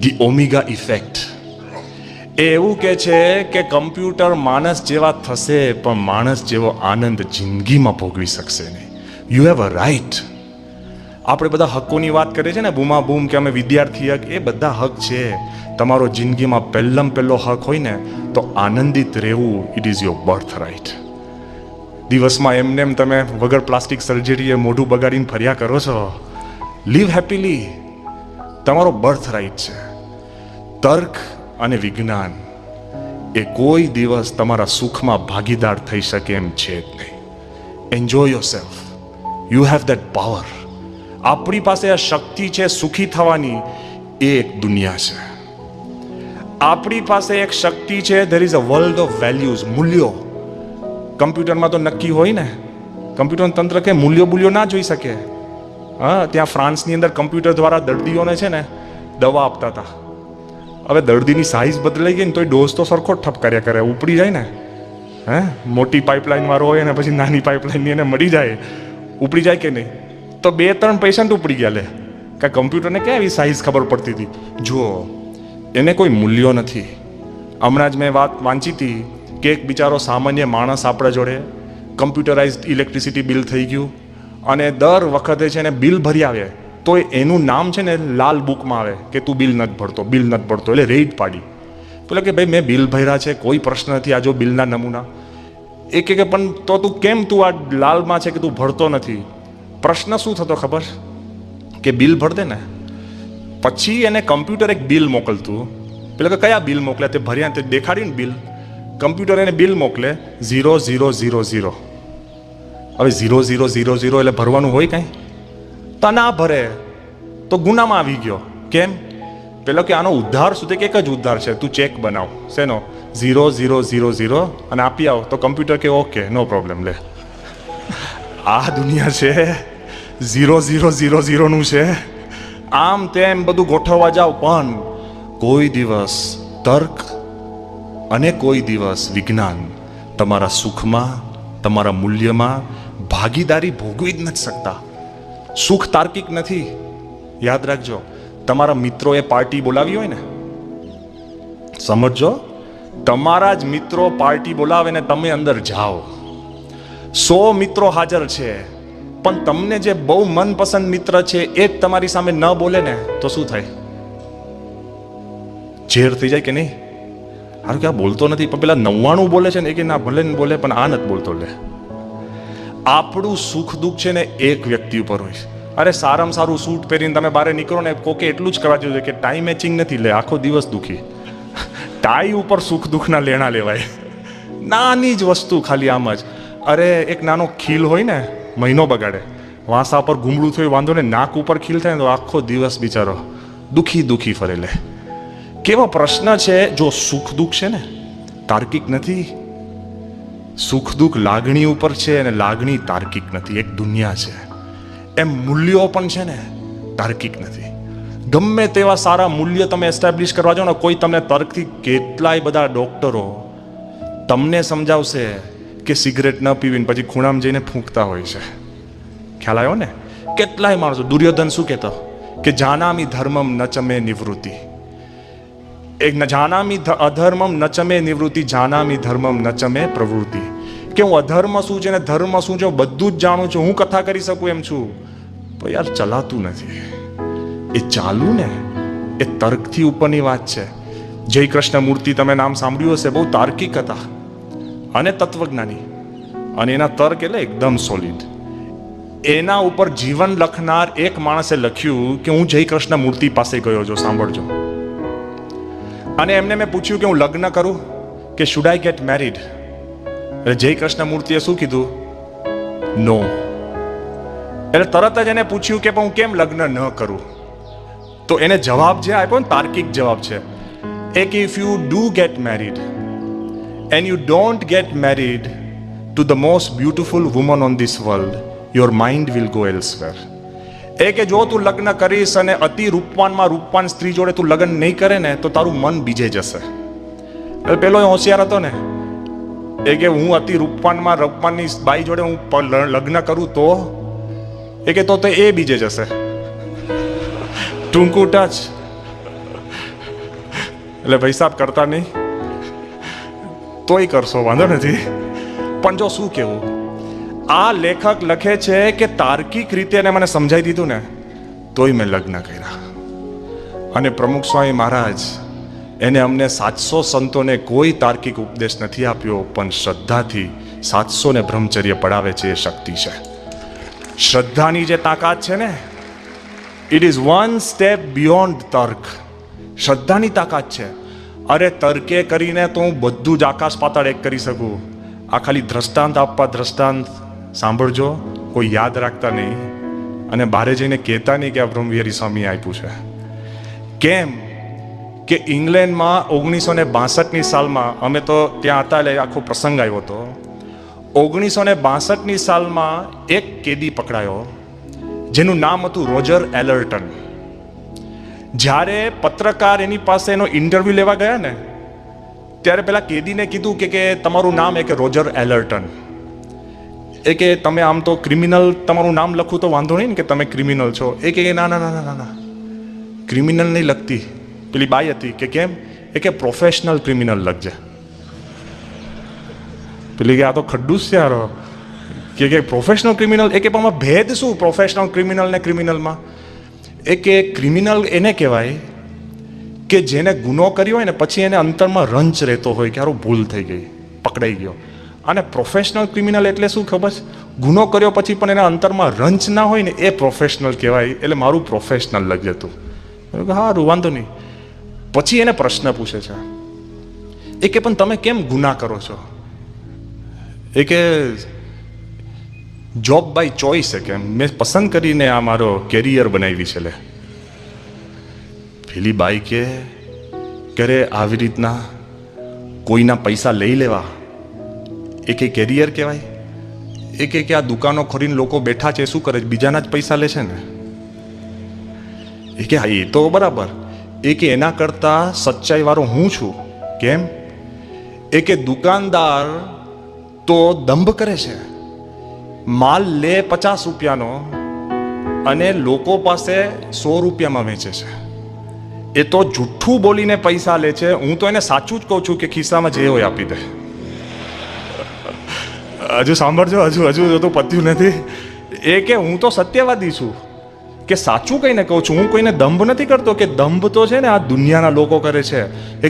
The omega effect. એ એવું કે છે કે કમ્પ્યુટર માણસ જેવા થશે, પણ માણસ જેવો આનંદ જિંદગીમાં ભોગવી શકશે નહીં. You have a right. આપણે બધા હકોની વાત કરીએ છીએ ને, બૂમા બૂમ કે અમે વિદ્યાર્થી હક, એ બધા હક છે. તમારો જિંદગીમાં પહેલો હક હોય ને તો આનંદિત રહેવું. It is your birthright. દિવસમાં એમને તમે વગર પ્લાસ્ટિક સર્જરીએ મોઢું બગાડીને ફર્યા કરો છો. Live happily. તમારો બર્થ રાઈટ છે. તર્ક અને વિજ્ઞાન એ કોઈ દિવસ તમારા સુખમાં ભાગીદાર થઈ શકે એમ છે જ નહીં. Enjoy your self. You have that power. આપણી પાસે આ શક્તિ છે સુખી થવાની. એ એક દુનિયા છે. આપણી પાસે એક શક્તિ છે, there is a world of values, મૂલ્યો. કમ્પ્યુટરમાં તો નક્કી હોય ને, કમ્પ્યુટરનું તંત્ર કે મૂલ્યો ના જોઈ શકે. હા, ત્યાં ફ્રાન્સની અંદર કમ્પ્યુટર દ્વારા દર્દીઓને છે ને દવા આપતા હતા. હવે દર્દીની સાઇઝ બદલાઈ ગઈ ને તોય ડોઝ તો સરખો ઠપ કર્યા કરે, ઉપડી જાય ને. હે, મોટી પાઇપલાઇન વાળો હોય ને પછી નાની પાઇપલાઇનની એને મળી જાય, ઉપડી જાય કે નહીં? તો 2-3 પેશન્ટ ઉપડી ગયા લે. કે કમ્પ્યુટરને ક્યાં એવી સાઇઝ ખબર પડતી હતી? જુઓ, એને કોઈ મૂલ્યો નથી. હમણાં જ મેં વાત વાંચી હતી કે એક બિચારો સામાન્ય માણસ આપણા જોડે કમ્પ્યુટરાઇઝડ ઇલેક્ટ્રિસિટી બિલ થઈ ગયું અને દર વખતે છે ને બિલ ભરી આવે તો એનું નામ છે ને લાલ બુકમાં આવે કે તું બિલ નથી ભરતો. એટલે રેડ પાડી. પેલો કે ભાઈ મેં બિલ ભર્યા છે, કોઈ પ્રશ્ન નથી, આ જો બિલના નમૂના. એ કે પણ તો તું આ લાલમાં છે કે તું ભરતો નથી? પ્રશ્ન શું થતો ખબર? કે બિલ ભર દે ને. પછી એને કમ્પ્યુટર એક બિલ મોકલતું. પેલો કે કયા બિલ મોકલે? તે ભર્યા તે દેખાડ્યું ને બિલ. કમ્પ્યુટર એને બિલ મોકલે 0000. હવે 0000 એટલે ભરવાનું હોય કાંઈ? તો ના ભરે તો ગુનામાં આવી ગયો. કેમ? પેલો કે આનો ઉદ્ધાર સુધી કે એક જ ઉદ્ધાર છે, તું ચેક બનાવ. શેનો? 0000 અને આપી આવ. તો કમ્પ્યુટર કે ઓકે, નો પ્રોબ્લેમ, લે. આ દુનિયા છે 0000 છે. આમ તેમ બધું ગોઠવવા જાવ, પણ કોઈ દિવસ તર્ક અને કોઈ દિવસ વિજ્ઞાન તમારા સુખમાં, તમારા મૂલ્યમાં ભાગીદારી ભોગવી જ નથી શકતા. સુખ તાર્કિક નથી. યાદ રાખજો, તમારા મિત્રોએ પાર્ટી બોલાવી હોય ને, સમજો, તમારા જ મિત્રો પાર્ટી બોલાવે ને તમે અંદર જાઓ, 100 મિત્રો હાજર છે, પણ તમને જે બહુ મનપસંદ મિત્ર છે એ જ તમારી સામે ન બોલે ને તો શું થાય? ઝેર થઈ જાય કે નહીં? હારું કે આ બોલતો નથી, પણ પેલા 99 બોલે છે ને એ કે ના ભલે ને બોલે પણ આ નથી બોલતો. લે, આપણું સુખ દુઃખ છે ને એક વ્યક્તિ ઉપર હોય. અરે સારામાં સારું સૂટ પહેરીને તમે બહાર નીકળો ને, કોકે એટલું જ કરવા જોઈએ કે ટાઈ મેચિંગ નથી. લે, આખો દિવસ દુખી. ટાઈ ઉપર સુખ દુઃખના લેણા લેવાય. નાની જ વસ્તુ, ખાલી આમ જ. અરે એક નાનો ખીલ હોય ને, મહિનો બગાડે. વાંસા પર ગુમડું થયું વાંધો ને, નાક ઉપર ખીલ થાય ને તો આખો દિવસ બિચારો દુખી ફરે. લે, કેવો પ્રશ્ન છે. જો સુખ દુઃખ છે ને તાર્કિક નથી. સુખ દુઃખ લાગણી ઉપર છે અને લાગણી તાર્કિક નથી. એક દુનિયા છે. એમ મૂલ્યો પણ છે ને તાર્કિક નથી. ગમે તેવા સારા મૂલ્ય તમે એસ્ટાબ્લિશ કરવા જાઓ ને, કોઈ તમને તર્કથી, કેટલાય બધા ડોક્ટરો તમને સમજાવશે કે સિગરેટ ન પીવીને પછી ખૂણામાં જઈને ફૂંકતા હોય છે. ખ્યાલ આવ્યો ને? કેટલાય માણસો. દુર્યોધન શું કહેતો? કે જાનામી ધર્મમ ન ચમે નિવૃત્તિ. એક જાનામી અધર્મમ ન ચમે નિવૃત્તિ, જાનામી ધર્મમ ન ચમે પ્રવૃત્તિ. કે હું અધર્મ શું છે ને ધર્મ શું છે બધું જ જાણું છું, હું કથા કરી શકું એમ છું, પણ યાર ચલાતું નથી. એ ચાલુ ને એ તર્કથી ઉપરની વાત છે. જય કૃષ્ણ મૂર્તિ તમે નામ સાંભળ્યું હશે, બહુ તાર્કિક હતા અને તત્વજ્ઞાની, અને એના તર્ક એટલે એકદમ સોલિડ. એના ઉપર જીવન લખનાર એક માણસે લખ્યું કે હું જય કૃષ્ણ મૂર્તિ પાસે ગયો છું, સાંભળજો. અને એમને મેં પૂછ્યું કે હું લગ્ન કરું કે શુડ આઈ ગેટ મેરીડ? એટલે જય કૃષ્ણ મૂર્તિએ શું કીધું? નો. એટલે તરત જ એને પૂછ્યું કે હું કેમ લગ્ન ન કરું? તો એને જવાબ જે આપ્યો ને તાર્કિક જવાબ છે એક, if you do get married and you don't get married to the most beautiful woman on this world, your mind will go elsewhere. એ કે જો તું લગ્ન કરીશ અને અતિ રૂપવાન સ્ત્રી જોડે તું લગ્ન નહીં કરે ને તો તારું મન બીજે જશે. એટલે પેલો હોશિયાર હતો ને, એ કે હું અતિ રૂપવાનની બાઈ જોડે હું લગ્ન કરું તો એ કે તો એ બીજે જશે. ટૂંકું ટચ. એટલે ભાઈ સાહેબ કરતા નહીં તોય કરશો, વાંધો નથી. પણ જો શું કેવું, આ લેખક લખે છે કે તાર્કિક રીતે એને મને સમજાવી દીધું ને તોય મેં લગ્ન કર્યા. અને પ્રમુખ સ્વામી મહારાજ એને અમને 700 સંતોને કોઈ તાર્કિક ઉપદેશ નથી આપ્યો, પણ શ્રદ્ધાથી 700 ને બ્રહ્મચર્ય પડાવે છે. એ શક્તિ છે. શ્રદ્ધાની જે તાકાત છે ને, it is one step beyond તર્ક. શ્રદ્ધાની તાકાત છે. અરે તર્કે કરીને તો હું બધું જ આકાશ પાતાળ એક કરી શકું. આ ખાલી દ્રષ્ટાંત આપવા, દ્રષ્ટાંત સાંભળજો, કોઈ યાદ રાખતા નહીં અને બહારે જઈને કહેતા નહીં કે આ બ્રહ્મવિહારી સ્વામી આપ્યું છે. કેમ કે ઇંગ્લેન્ડમાં 1962ની સાલમાં, અમે તો ત્યાં હતા એટલે આખો પ્રસંગ આવ્યો હતો. 1962ની સાલમાં એક કેદી પકડાયો જેનું નામ હતું રોજર એલર્ટન. જ્યારે પત્રકાર એની પાસે એનો ઇન્ટરવ્યૂ લેવા ગયા ને, ત્યારે પેલા કેદીને કીધું કે તમારું નામ કે રોજર એલર્ટન. કે તમે આમ તો ક્રિમિનલ, તમારું નામ લખું તો વાંધો નહીં ને કે તમે ક્રિમિનલ છો. કે ના ના ના ના ના, ક્રિમિનલ નહીં લખતી. પેલી બાઈ હતી કે કેમ? કે પ્રોફેશનલ ક્રિમિનલ લખજે. પેલી કે આ તો ખડ્ડુસ છે યાર, કે પ્રોફેશનલ ક્રિમિનલ. કે પણ ભેદ શું પ્રોફેશનલ ક્રિમિનલ ને ક્રિમિનલમાં? કે ક્રિમિનલ એને કહેવાય કે જેને ગુનો કર્યો હોય ને પછી એને અંતરમાં રંચ રહેતો હોય કે હારું ભૂલ થઈ ગઈ, પકડાઈ ગયો. અને પ્રોફેશનલ ક્રિમિનલ એટલે શું ખબર છે? ગુનો કર્યો પછી પણ એના અંતરમાં રંચ ના હોય ને, એ પ્રોફેશનલ કહેવાય. એટલે મારું પ્રોફેશનલ લખજે તું. હારું વાંધો નહીં. પછી એને પ્રશ્ન પૂછે છે કે પણ તમે કેમ ગુના કરો છો? કે જોબ બાય ચોઇસ છે, કે મેં પસંદ કરીને આ મારો કેરિયર બનાવી છે. લે પેલી બાઈ કે રે આવી રીતના કોઈના પૈસા લઈ લેવા એ કે કેરિયર કહેવાય? એ કે આ દુકાનો ખોરીને લોકો બેઠા છે શું કરે છે? બીજાના જ પૈસા લે છે ને. એ કે હા, એ તો બરાબર. કે એના કરતા સચ્ચાઈ વાળો હું છું. કેમ? કે દુકાનદાર તો દંભ કરે છે, માલ લે 50 રૂપિયાનો અને લોકો પાસે 100 રૂપિયામાં વેચે છે. એ તો જુઠ્ઠું બોલીને પૈસા લે છે. હું તો એને સાચું જ કહું છું કે ખિસ્સામાં જે હોય આપી દે. હજુ સાંભળજો, હજુ તો પત્યું નથી. કે હું તો સત્યવાદી છું, કે સાચું કહીને કહું છું. હું કોઈને દંભ નથી કરતો. કે દંભ તો છે ને આ દુનિયાના લોકો કરે છે.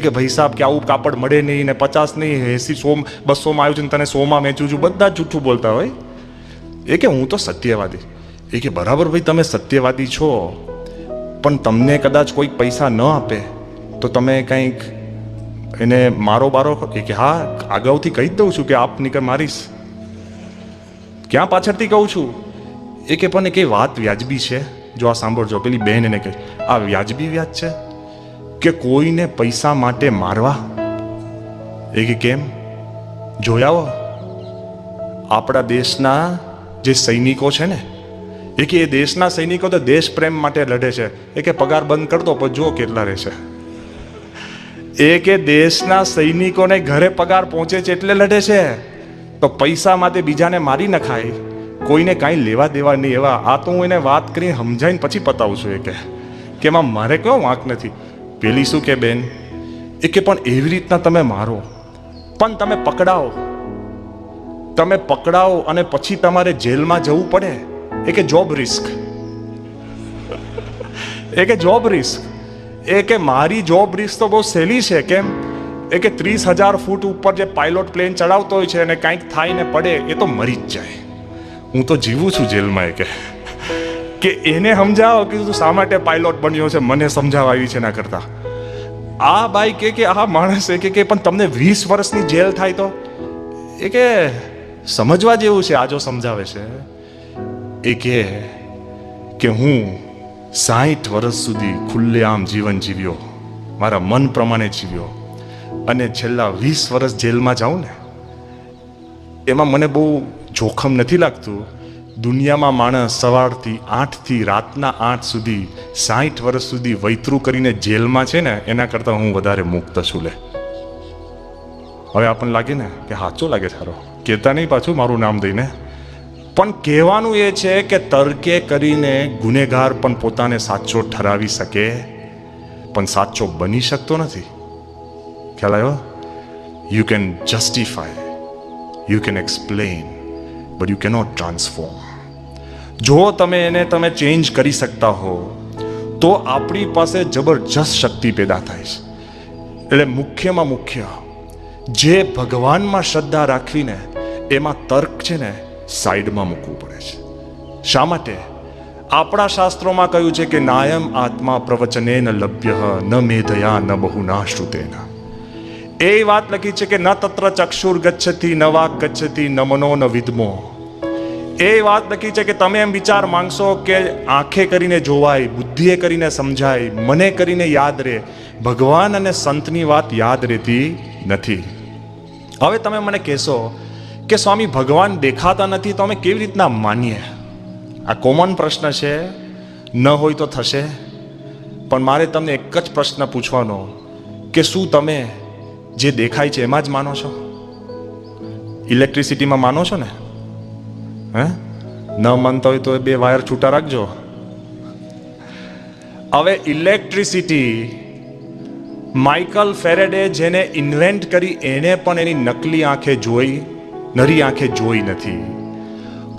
કે ભાઈ સાહેબ કે આવું કાપડ મળે નહીં ને 50 નહીં 80 100 200માં આવ્યું છે ને તને 100માં વેચું છું. બધા જ જૂઠું બોલતા હોય. કે હું તો સત્યવાદી. કે બરાબર ભાઈ, તમે સત્યવાદી છો, પણ તમને કદાચ કોઈ પૈસા ન આપે તો તમે કંઈક એને મારો બારો? કે હા, અગાઉથી કહી જ દઉં છું કે આપ નીકળ મારીશ. ક્યાં પાછળથી કહું છું? કે પણ કે વાત વ્યાજબી છે. જો આ સાંભળજો, પેલી બહેન એને કહે આ વ્યાજબી વ્યાજ છે કે કોઈને પૈસા માટે મારવા? કે કેમ? જોયા આપણા દેશના જે સૈનિકો છે ને, કે એ દેશના સૈનિકો તો દેશ પ્રેમ માટે લડે છે. કે પગાર બંધ કરતો પણ જો કેટલા રહેશે. કે દેશના સૈનિકોને ઘરે પગાર પહોંચે છે એટલે લડે છે. તો પૈસા માટે બીજાને મારી નખાય, કોઈને કાંઈ લેવા દેવા નહીં. એવા આ તો હું એને વાત કરીને સમજાવીને પછી પતાવું છું. કે એમાં મારે કયો વાંક નથી. પેલી શું કે બેન? કે પણ એવી રીતના તમે મારો, પણ તમે પકડાવો અને પછી તમારે જેલમાં જવું પડે. કે જોબ રિસ્ક. કે જોબ રિસ્ક. કે મારી જોબ રિસ્ક તો બહુ સહેલી છે. કેમ? કે 30,000 ફૂટ ઉપર જે પાયલોટ પ્લેન ચડાવતો હોય છે અને કાંઈક થાય ને પડે એ તો મરી જ જાય. હું તો જીવું છું જેલમાં. કે એને સમજાવો કે તું શા માટે પાયલોટ બન્યો છે, મને સમજાવવા આવી છે. એના કરતા આ બાઈ કે આ માણસ કે પણ તમને 20 વર્ષની જેલ થાય તો? કે સમજવા જેવું છે. આ જો સમજાવે છે કે હું 60 વર્ષ સુધી ખુલ્લેઆમ જીવન જીવ્યો, મારા મન પ્રમાણે જીવ્યો, અને છેલ્લા 20 વર્ષ જેલમાં જાઉં ને એમાં મને બહુ જોખમ નથી લાગતું. દુનિયામાં માણસ સવારથી 8થી રાતના 8 સુધી 60 વર્ષ સુધી વૈતરું કરીને જેલમાં છે ને, એના કરતાં હું વધારે મુક્ત છું. લે હવે આપણને લાગે ને કે સાચો લાગે સારો, કહેતા નહીં પાછું મારું નામ દઈને. પણ કહેવાનું એ છે કે તર્કે કરીને ગુનેગાર પણ પોતાને સાચો ઠરાવી શકે, પણ સાચો બની શકતો નથી. ખ્યાલ આવ્યો? You can justify, you can explain, but you cannot transform. જો તમે ચેન્જ કરી શકતા હો તો આપણી પાસે જબરજસ્ત શક્તિ પેદા થાય છે. એટલે મુખ્યમાં મુખ્ય જે ભગવાનમાં શ્રદ્ધા રાખવીને એમાં તર્ક છે ને સાઈડમાં મૂકવું પડે છે. શા માટે? આપણા શાસ્ત્રોમાં કહ્યું છે કે નાયમ આત્મા પ્રવચનેન લભ્ય ન મેધયા ન બહુના શ્રુતેન. એ વાત લખી છે કે ન તત્ર ચક્ષુર ગચ્છતિ ન વાક ગચ્છતિ ન મનો ન વિદ્મો. એ વાત નક્કી છે કે તમે એમ વિચાર માંગશો કે આંખે કરીને જોવાય, બુદ્ધિએ કરીને સમજાય, મને કરીને યાદ રહે. ભગવાન અને સંતની વાત યાદ રહેતી નથી. હવે તમે મને કહેશો કે સ્વામી ભગવાન દેખાતા નથી તો અમે કેવી રીતના માનીએ? આ કોમન પ્રશ્ન છે, ન હોય તો થશે. પણ મારે તમને એક જ પ્રશ્ન પૂછવાનો કે શું તમે જે દેખાય છે એમાં જ માનો છો? ઇલેક્ટ્રિસિટીમાં માનો છો ને? હે? ન માનતા હોય તો 2 વાયર છૂટા રાખજો. હવે ઇલેક્ટ્રિસિટી માઇકલ ફેરેડે જેને ઇન્વેન્ટ કરી એને પણ એની નકલી આંખે જોઈ, નરી આંખે જોઈ નથી.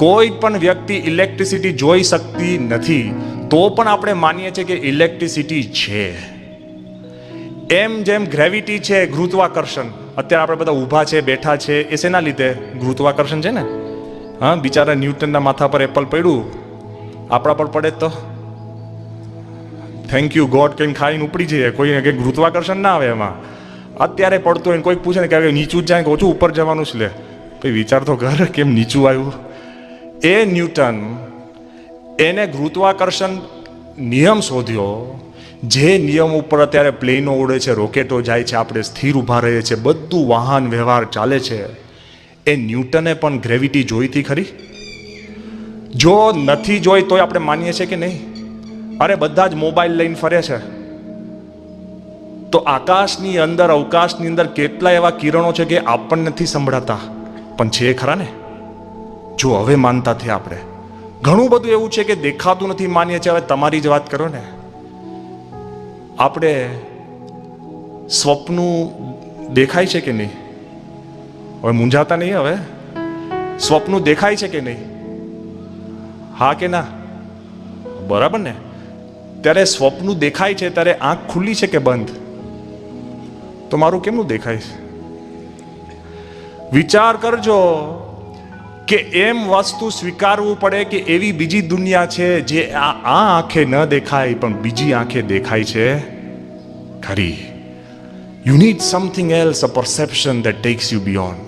કોઈ પણ વ્યક્તિ ઇલેક્ટ્રિસિટી જોઈ શકતી નથી, તો પણ આપણે માનીએ છીએ કે ઇલેક્ટ્રિસિટી છે. એમ જેમ ગ્રેવિટી છે, ગુરુત્વાકર્ષણ, અત્યારે આપણે બધા ઊભા છે, બેઠા છે, એ શેના લીધે? ગુરુત્વાકર્ષણ છે ને. હા, બિચારા ન્યૂટનના માથા પર એપલ પડ્યું, આપણા પર પડે તો થેન્ક યુ ગોડ કઈ ખાઈને ઉપડી જઈએ. કોઈ કે ગુરુત્વાકર્ષણ ના આવે એમાં. અત્યારે પડતું હોય કોઈ પૂછે ને કે નીચું જ જાય કે ઓછું ઉપર જવાનું છે, લે ભાઈ વિચાર તો કર કેમ નીચું આવ્યું. એ ન્યૂટન એને ગુરુત્વાકર્ષણ નિયમ શોધ્યો, જે નિયમ ઉપર અત્યારે પ્લેનો ઉડે છે, રોકેટો જાય છે, આપણે સ્થિર ઊભા રહીએ છીએ, બધું વાહન વ્યવહાર ચાલે છે. એ ન્યૂટને પણ ગ્રેવિટી જોઈ હતી ખરી? જો નથી જોઈ તોય આપણે માનીએ છીએ કે નહીં? અરે બધા જ મોબાઈલ લઈને ફરે છે, તો આકાશની અંદર, અવકાશની અંદર કેટલા એવા કિરણો છે કે આપણને નથી સંભળાતા, પણ છે ખરા ને. જો હવે માનતા થયા આપણે. ઘણું બધું એવું છે કે દેખાતું નથી, માનીએ છીએ. હવે તમારી જ વાત કરો ને. આપણે સ્વપ્નું દેખાય છે કે નહીં? હવે મૂંઝાતા નહીં. હવે સ્વપ્નું દેખાય છે કે નહીં? હા કે ના? બરાબર ને. ત્યારે સ્વપ્નું દેખાય છે ત્યારે આંખ ખુલ્લી છે કે બંધ? તો મારું કેમનું દેખાય છે? વિચાર કરજો કે એમ વસ્તુ સ્વીકારવું પડે કે એવી બીજી દુનિયા છે જે આ આંખે ન દેખાય પણ બીજી આંખે દેખાય છે ખરી. You need something else, a perception that takes you beyond.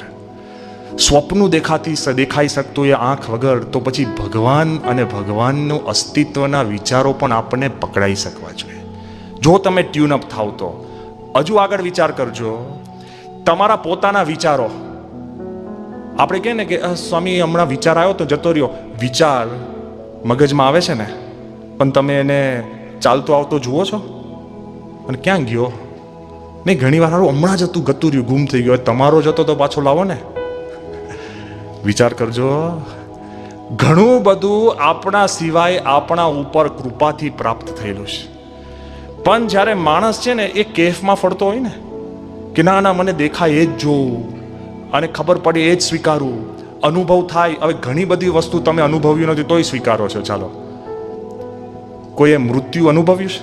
સ્વપ્નું દેખાઈ શકતું એ આંખ વગર, તો પછી ભગવાન અને ભગવાનનું અસ્તિત્વના વિચારો પણ આપણને પકડાઈ શકવા જોઈએ. જો તમે ટ્યુન અપ થાવ તો હજુ આગળ વિચાર કરજો. તમારા પોતાના વિચારો, આપણે કહે ને કે સ્વામી હમણાં વિચાર આવ્યો તો જતો રહ્યો. વિચાર મગજમાં આવે છે ને, પણ તમે એને ચાલતો આવતો જુઓ છો? અને ક્યાં ગયો? નહીં, ઘણી વાર સારું હમણાં જ હતું, ગતું રહ્યું, ગુમ થઈ ગયો. તમારો જતો તો પાછો લાવો ને. વિચાર કરજો. ઘણું બધું આપણા સિવાય આપણા ઉપર કૃપાથી પ્રાપ્ત થયેલું છે. પણ જ્યારે માણસ છે ને એ કેફમાં ફરતો હોય ને કે ના ના મને દેખાય એ જ જોવું અને ખબર પડે એ જ સ્વીકારવું, અનુભવ થાય. હવે ઘણી બધી વસ્તુ તમે અનુભવ્યું નથી તોય સ્વીકારો છો. ચાલો, કોઈએ મૃત્યુ અનુભવ્યું છે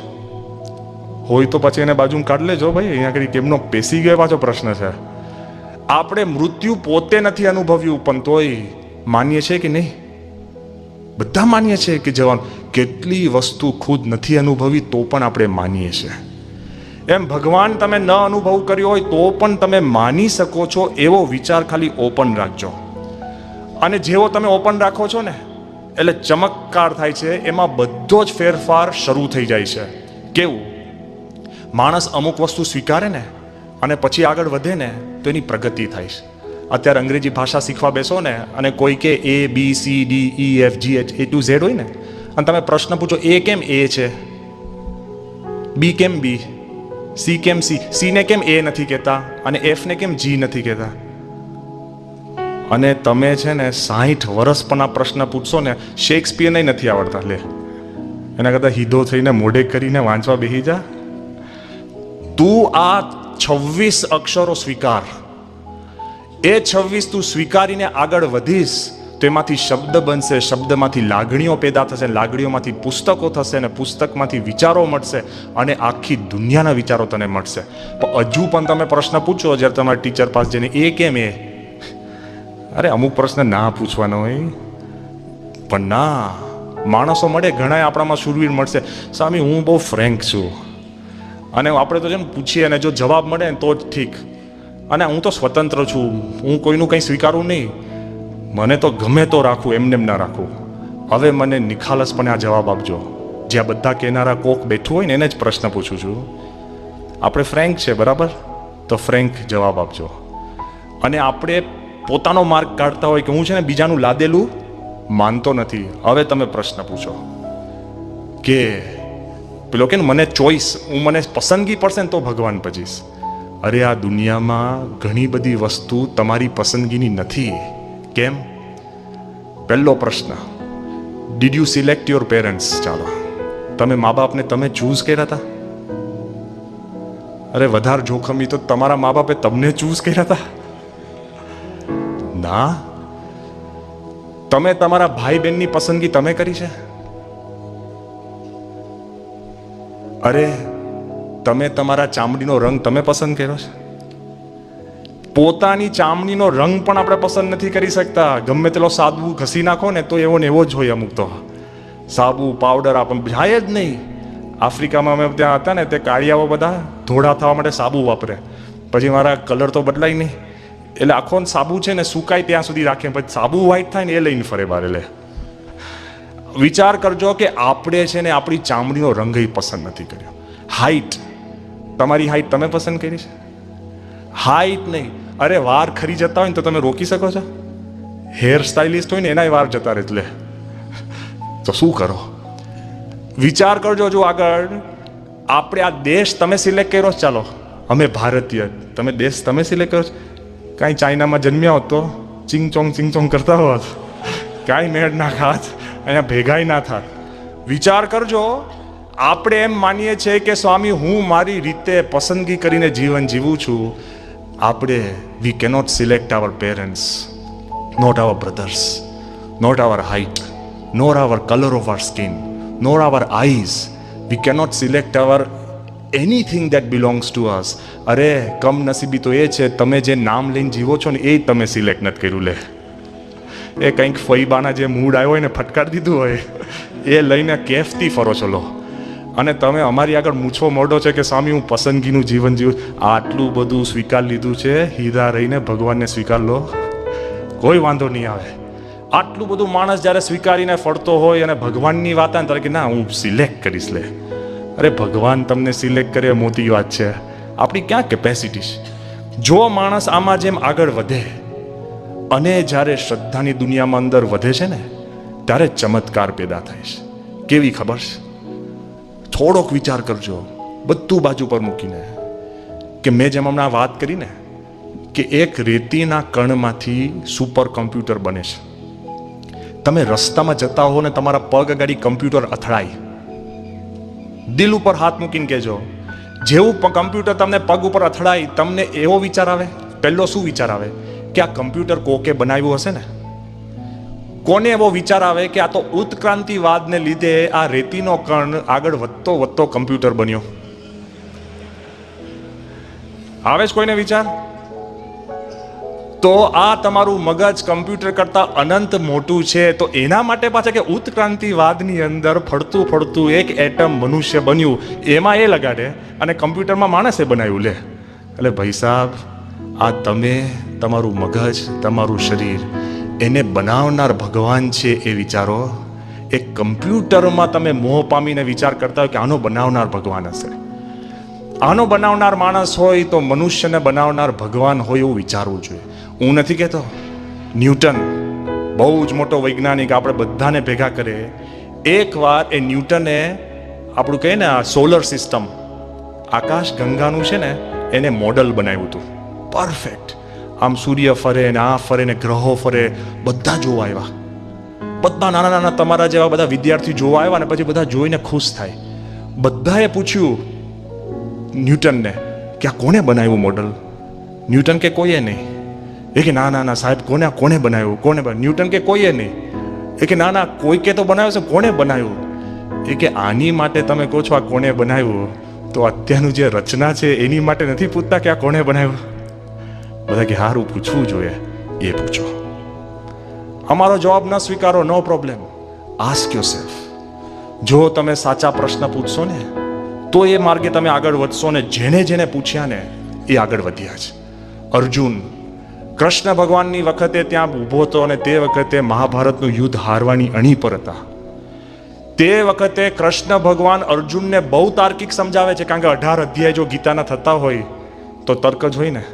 હોય તો પછી એને બાજુ કાઢ લેજો ભાઈ. અહીંયા કરી કેમનો પેસી ગયો પાછો પ્રશ્ન છે. આપણે મૃત્યુ પોતે નથી અનુભવ્યું પણ તોય માનીએ છીએ કે નહીં? બધા માનીએ છીએ કે જવાનું. કેટલી વસ્તુ ખુદ નથી અનુભવી તો પણ આપણે માનીએ છીએ. એમ ભગવાન તમે ન અનુભવ કર્યો હોય તો પણ તમે માની શકો છો, એવો વિચાર ખાલી ઓપન રાખજો. અને જેવો તમે ઓપન રાખો છો ને એટલે ચમત્કાર થાય છે, એમાં બધો જ ફેરફાર શરૂ થઈ જાય છે. કેવું? માણસ અમુક વસ્તુ સ્વીકારે ને અને પછી આગળ વધે ને તો એની પ્રગતિ થાય છે. અત્યારે અંગ્રેજી ભાષા શીખવા બેસો ને અને કોઈ કે ABCDEFGH A to Z હોય ને, અને તમે પ્રશ્ન પૂછો એ કેમ એ છે, બી કેમ બી, સી કેમ સી, સી ને કેમ એ નથી કહેતા અને એફ ને કેમ જી નથી કહેતા, અને તમે છે ને 60 વર્ષ પણ આ પ્રશ્ન પૂછશો ને શેક્સપિયરને નથી આવડતા. લે, એના કરતા હીધો થઈને મોઢે કરીને વાંચવા બેસી જા. તું આ 26 અક્ષરો સ્વીકાર. એ 26 તું સ્વીકારીને આગળ વધીશ તો એમાંથી શબ્દ બનશે, શબ્દમાંથી લાગણીઓ પેદા થશે, લાગણીઓમાંથી પુસ્તકો થશે અને પુસ્તકમાંથી વિચારો મળશે અને આખી દુનિયાના વિચારો તને મળશે. પણ હજુ પણ તમે પ્રશ્ન પૂછો જ્યારે તમારા ટીચર પાસે જઈને એ કેમ એ, અરે અમુક પ્રશ્ન ના પૂછવાનો હોય. પણ ના, માણસો મળે ઘણા આપણામાં શૂરવીર મળશે. સ્વામી હું બહુ ફ્રેન્ક છું અને આપણે તો છે ને પૂછીએ અને જો જવાબ મળે ને તો જ ઠીક, અને હું તો સ્વતંત્ર છું, હું કોઈનું કંઈ સ્વીકારું નહીં. મને તો ગમે તો રાખવું, એમને ના રાખવું. હવે મને નિખાલસપણે આ જવાબ આપજો. જ્યાં બધા કહેનારા કોક બેઠું હોય ને એને જ પ્રશ્ન પૂછું છું. આપણે ફ્રેન્ક છે, બરાબર? તો ફ્રેન્ક જવાબ આપજો. અને આપણે પોતાનો માર્ગ કાઢતા હોય કે હું છે ને બીજાનું લાદેલું માનતો નથી. હવે તમે પ્રશ્ન પૂછો કે પેલો કે મને ચોઈસ, મને પસંદગી પડશે ને તો ભગવાન પચીશ. અરે આ દુનિયામાં ઘણી બધી વસ્તુ તમારી પસંદગીની નથી. કેમ? પહેલો પ્રશ્ન, did you select your parents? ચાલો, તમે મા બાપને તમે ચૂઝ કર્યા હતા? અરે વધારે જોખમી તો તમારા મા બાપે તમને ચૂઝ કર્યા હતા? ના. તમે તમારા ભાઈ બહેનની પસંદગી તમે કરી છે? અરે તમે તમારા ચામડીનો રંગ તમે પસંદ કર્યો છે? પોતાની ચામડીનો રંગ પણ આપણે પસંદ નથી કરી શકતા. ગમે તેલો સાબુ ઘસી નાખો ને તો એવો ને એવો જ હોય. અમુક તો સાબુ પાવડર આપણને જાય જ નહીં. આફ્રિકામાં અમે ત્યાં હતા ને, તે કાળિયાઓ બધા ધોળા થવા માટે સાબુ વાપરે. પછી મારા કલર તો બદલાય નહીં, એટલે આખો સાબુ છે ને સુકાય ત્યાં સુધી રાખે, પછી સાબુ વ્હાઈટ થાય ને એ લઈને ફરે બાર. એટલે વિચાર કરજો કે આપણે છે ને આપણી ચામડીનો રંગ પસંદ નથી કર્યો. હાઈટ, તમારી હાઈટ તમે પસંદ કરી છે? હાઈટ નહીં. અરે વાર ખરી જતા હોય ને તો તમે રોકી શકો છો? હેર સ્ટાઇલિસ્ટ હોય ને એના વાર જતા રહે, એટલે તો શું કરો? વિચાર કરજો. જો આગળ આપણે આ દેશ તમે સિલેક્ટ કર્યો, ચાલો અમે ભારતીય, તમે દેશ તમે સિલેક્ટ કર્યો. કાંઈ ચાઇનામાં જન્મ્યા હોત તો ચિંગચોંગ કરતા હોત, કાંઈ મેળ ના ખાત, અહીંયા ભેગાઈ ના થાત. વિચાર કરજો. આપણે એમ માનીએ છીએ કે સ્વામી હું મારી રીતે પસંદગી કરીને જીવન જીવું છું. આપણે we cannot select our parents, not our brothers, not our height, nor our colour of our skin, nor our eyes. We cannot select our anything that belongs to us. અરે કમનસીબી તો એ છે તમે જે નામ લઈને જીવો છો ને એ તમે સિલેક્ટ નથી કર્યું. લે એ કંઈક ફઈબાના જે મૂડ આવ્યો હોય ને ફટકારી દીધું હોય એ લઈને કેફથી ફરો છો. લો અને તમે અમારી આગળ મૂછો મોઢો છે કે સ્વામી હું પસંદગીનું જીવન જીવું. આટલું બધું સ્વીકાર લીધું છે, હીરા રહીને ભગવાનને સ્વીકાર લો, કોઈ વાંધો નહીં આવે. આટલું બધું માણસ જ્યારે સ્વીકારીને ફરતો હોય અને ભગવાનની વાત આવે કે ના હું સિલેક્ટ કરીશ. લે અરે ભગવાન તમને સિલેક્ટ કરે મોટી વાત છે. આપણી ક્યાં કેપેસિટી છે? જો માણસ આમાં જેમ આગળ વધે અને જ્યારે શ્રદ્ધાની દુનિયામાં અંદર વધે છે ને ત્યારે ચમત્કાર પેદા થાય છે. કેવી ખબર છે? થોડોક વિચાર કરજો, બધું બાજુ પર મૂકીને, કે મેં જેમ હમણાં વાત કરી ને કે એક રેતીના કણમાંથી સુપર કમ્પ્યુટર બને છે. તમે રસ્તામાં જતા હો ને તમારા પગ અગાડી કમ્પ્યુટર અથડાય, દિલ ઉપર હાથ મૂકીને કહેજો, જેવું કમ્પ્યુટર તમને પગ ઉપર અથડાય તમને એવો વિચાર આવે, પહેલો શું વિચાર આવે કે આ કમ્પ્યુટર કોકે બનાવ્યું હશે ને? કોને એવો વિચાર આવે કે આ તો ઉત્ક્રાંતિવાદને લીધે આ રેતીનો કણ આગળ વધતો વધતો કમ્પ્યુટર બન્યો? આવે છે કોઈને વિચાર? તો આ તમારું મગજ કમ્પ્યુટર કરતા અનંત મોટું છે. તો એના માટે પાછા કે ઉત્ક્રાંતિવાદની અંદર ફળતું ફળતું એક એટમ મનુષ્ય બન્યું, એમાં એ લગાડે અને કમ્પ્યુટરમાં માણસે બનાવ્યું. લે એટલે ભાઈ સાહેબ, આ તમે તમારું મગજ, તમારું શરીર, એને બનાવનાર ભગવાન છે એ વિચારો. એક કમ્પ્યુટરમાં તમે મોહ પામીને વિચાર કરતા હોય કે આનો બનાવનાર ભગવાન હશે, આનો બનાવનાર માણસ હોય તો મનુષ્યને બનાવનાર ભગવાન હોય એવું વિચારવું જોઈએ. હું નથી કહેતો, ન્યૂટન બહુ જ મોટો વૈજ્ઞાનિક, આપણે બધાને ભેગા કરે. એકવાર એ ન્યૂટને આપણું કહે ને આ સોલર સિસ્ટમ, આકાશ ગંગાનું છે ને એને મોડલ બનાવ્યું હતું પરફેક્ટ. આમ સૂર્ય ફરે ને આ ફરે ને ગ્રહો ફરે, બધા જોવા આવ્યા. બધા નાના નાના તમારા જેવા બધા વિદ્યાર્થી જોવા આવ્યા ને પછી બધા જોઈને ખુશ થાય. બધાએ પૂછ્યું ન્યૂટનને કે આ કોને બનાવ્યું મોડલ? ન્યૂટન કે કોઈએ નહીં. એ કે ના ના ના સાહેબ, કોને બનાવ્યું? કોને બનાવ્યું? ન્યૂટન કે કોઈએ નહીં. એ કે ના ના કોઈ કે તો બનાવ્યું છે, કોને બનાવ્યું? એ કે આની માટે તમે કહો છો આ કોને બનાવ્યું, તો અત્યારનું જે રચના છે એની માટે નથી પૂછતા કે આ કોને બનાવ્યું? બધા કે હારું પૂછવું જોઈએ, એ પૂછો. અમારો જવાબ ન સ્વીકારો, નો પ્રોબ્લેમ, આસ્ક યોરસેલ્ફ. જો તમે સાચા પ્રશ્ન પૂછશો ને તો એ માર્ગે તમે આગળ વધશો. ને જેને જેને પૂછ્યા ને એ આગળ વધ્યા છે. અર્જુન કૃષ્ણ ભગવાનની વખતે ત્યાં ઊભો હતો અને તે વખતે મહાભારતનું યુદ્ધ હારવાની અણી પર હતા. તે વખતે કૃષ્ણ ભગવાન અર્જુનને બહુ તાર્કિક સમજાવે છે, કારણ કે 18 અધ્યાય જો ગીતાના થતા હોય તો તર્ક જ હોય ને,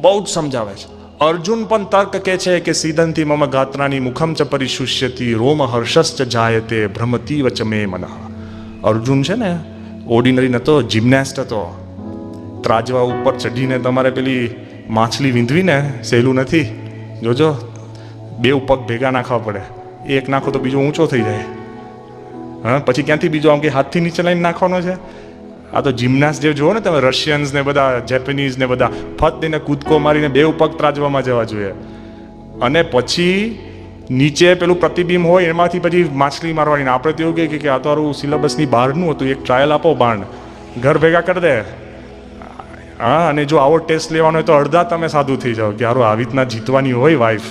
બહુ જ સમજાવે છે. અર્જુન પણ તર્ક કે છે કે સીદંતી મમ ગાત્રાની મુખમ ચ પરિશુષ્યતિ રોમ હર્ષશ્ચ જાયતે ભ્રમતી વચ મે મનઃ. અર્જુન છે ને ઓર્ડિનરી નતો, જિમ્નાસ્ટ હતો. ત્રાજવા ઉપર ચઢીને તમારે પેલી માછલી વીંધવીને સહેલું નથી. જોજો, 2 પગ ભેગા નાખવા પડે, એક નાખો તો બીજો ઊંચો થઈ જાય. હા, પછી ક્યાંથી બીજો આમ કે હાથથી નીચે લાઈને નાખવાનો છે? આ તો જિમ્નાસ્ટ જે જુઓ ને તમે, રશિયન્સ ને બધા, જેપનીઝ ને બધા, ફત દઈને કૂદકો મારીને 2 પગ ત્રાજવામાં જવા જોઈએ. અને પછી નીચે પેલું પ્રતિબિંબ હોય એમાંથી પછી માછલી મારવાની. આપણે તો એવું કહે કે આ તો આરું સિલેબસની બહારનું હતું, એક ટ્રાયલ આપો બાણ, ઘર ભેગા કરી દે. હા, અને જો આવો ટેસ્ટ લેવાનો હોય તો અડધા તમે સાધુ થઈ જાઓ કે હારું આવી રીતના જીતવાની હોય વાઈફ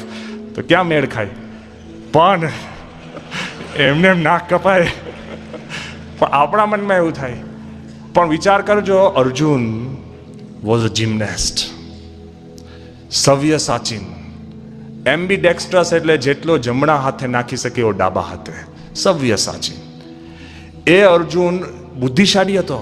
તો ક્યાં મેળ ખાય. પણ એમને એમ નાક કપાય. પણ આપણા મનમાં એવું થાય. પણ વિચાર કરજો, અર્જુન વોઝ અ જિમ્નાસ્ટ, સવ્ય સાચીન, એમ્બી ડેક્સ્ટ્રસ એટલે જેટલો જમણા હાથે નાખી શકે એવો ડાબા હાથે, સવ્ય સાચીન. એ અર્જુન બુદ્ધિશાળી હતો.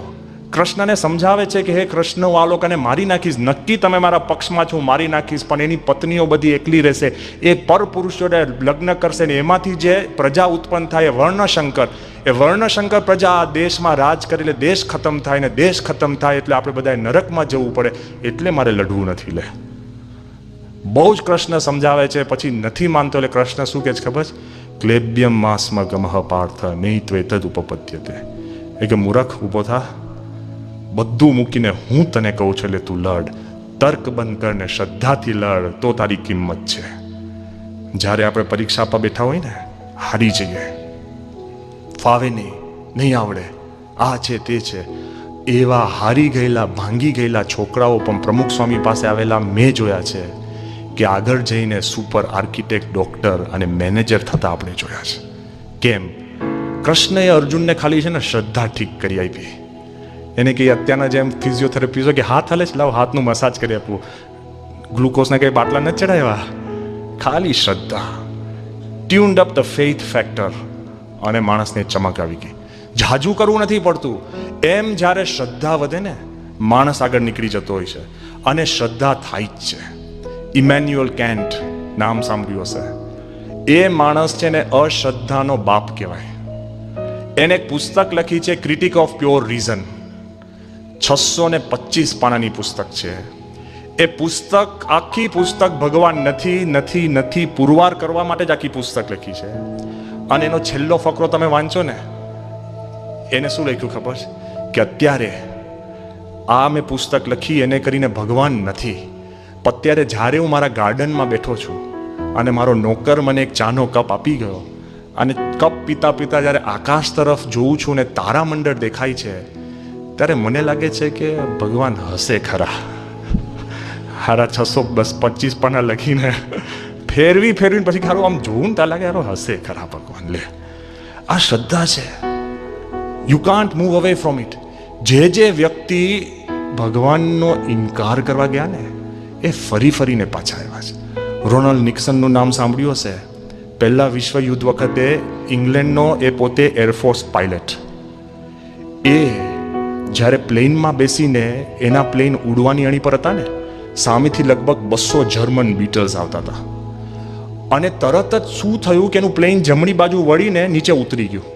કૃષ્ણને સમજાવે છે કે હે કૃષ્ણ, હું આ લોકોને મારી નાખીશ, નક્કી તમે મારા પક્ષમાં છો, મારી નાખીશ, પણ એની પત્નીઓ બધી એકલી રહેશે, એ પર પુરુષો જોડે લગ્ન કરશે ને એમાંથી જે પ્રજા ઉત્પન્ન થાય એ વર્ણશંકર, એ વર્ણશંકર પ્રજા આ દેશમાં રાજ કરે એટલે દેશ ખતમ થાય, ને દેશ ખતમ થાય એટલે આપણે બધાએ નરકમાં જવું પડે, એટલે મારે લડવું નથી. લે, બહુ જ કૃષ્ણ સમજાવે છે. પછી નથી માનતો એટલે કૃષ્ણ શું કહે છે ખબર છે? ક્લેબ્યમ માસ્મ ગમઃ પાર્થ નહીં ત્વેતદ ઉપપદ્યતે. એ કે મૂર્ખ, ઊભો થા, બધું મૂકીને હું તને કહું છું એટલે તું લડ, તર્ક બંધ કરને શ્રદ્ધાથી લડ, તો તારી કિંમત છે. જ્યારે આપણે પરીક્ષા આપવા બેઠા હોય ને, હારી જઈએ, ફાવે નહીં આવડે, આ છે તે છે, એવા હારી ગયેલા, ભાંગી ગયેલા છોકરાઓ પણ પ્રમુખ સ્વામી પાસે આવેલા મેં જોયા છે કે આગળ જઈને સુપર આર્કિટેક્ટ, ડોક્ટર અને મેનેજર થતા આપણે જોયા છે. કેમ? કૃષ્ણએ અર્જુનને ખાલી છે ને શ્રદ્ધા ઠીક કરી આપી. એને કે અત્યારના જેમ ફિઝિયોથેરાપી કે હાથ હલે છે, લાવ હાથનું મસાજ કરી આપવું, ગ્લુકોઝના કંઈ બાટલા નથી ચડાવ્યા, ખાલી શ્રદ્ધા, tuned up the faith factor, અને માણસને ચમક આવી ગઈ. જાજુ કરવું નથી પડતું. એમ જ્યારે શ્રદ્ધા વધે ને, માણસ આગળ નીકળી જતો હોય છે, અને શ્રદ્ધા થાય જ છે. ઇમેન્યુઅલ કેન્ટ નામ સાંભળ્યું હશે. એ માણસ છે ને અશ્રદ્ધાનો બાપ કહેવાય. એને એક પુસ્તક લખી છે, ક્રિટિક ઓફ પ્યોર રીઝન. 625 પાનાની પુસ્તક છે. એ પુસ્તક, આખી પુસ્તક ભગવાન નથી પુરવાર કરવા માટે જ આખી પુસ્તક લખી છે. અને એનો છેલ્લો ફકરો તમે વાંચો ને, એને શું લખ્યું ખબર છે? કે અત્યારે આ મેં પુસ્તક લખી એને કરીને ભગવાન નથી, અત્યારે જ્યારે હું મારા ગાર્ડનમાં બેઠો છું અને મારો નોકર મને એક ચાનો કપ આપી ગયો, અને કપ પીતા પીતા જ્યારે આકાશ તરફ જોઉં છું ને તારામંડળ દેખાય છે, ત્યારે મને લાગે છે કે ભગવાન હશે ખરા. હારા 625 પાના લખીને ફેરવીને પછી ખારું આમ જોઉં ને ત્યાં લાગે યારો હશે ખરા ભગવાન. લે, આ શ્રદ્ધા છે. You can't move away from it. જે વ્યક્તિ ભગવાનનો ઇનકાર કરવા ગયા ને, એ ફરીને પાછા આવ્યા છે. રોનાલ્ડ નિક્સનનું નામ સાંભળ્યું હશે. પહેલા વિશ્વ યુદ્ધ વખતે ઇંગ્લેન્ડનો, એ પોતે એરફોર્સ પાયલટ, એ જ્યારે પ્લેનમાં બેસીને એના પ્લેન ઉડવાની અણી પર હતા ને, સામેથી લગભગ 200 જર્મન બીટલ્સ આવતા હતા, અને તરત જ શું થયું કે એનું પ્લેન જમણી બાજુ વળીને નીચે ઉતરી ગયું.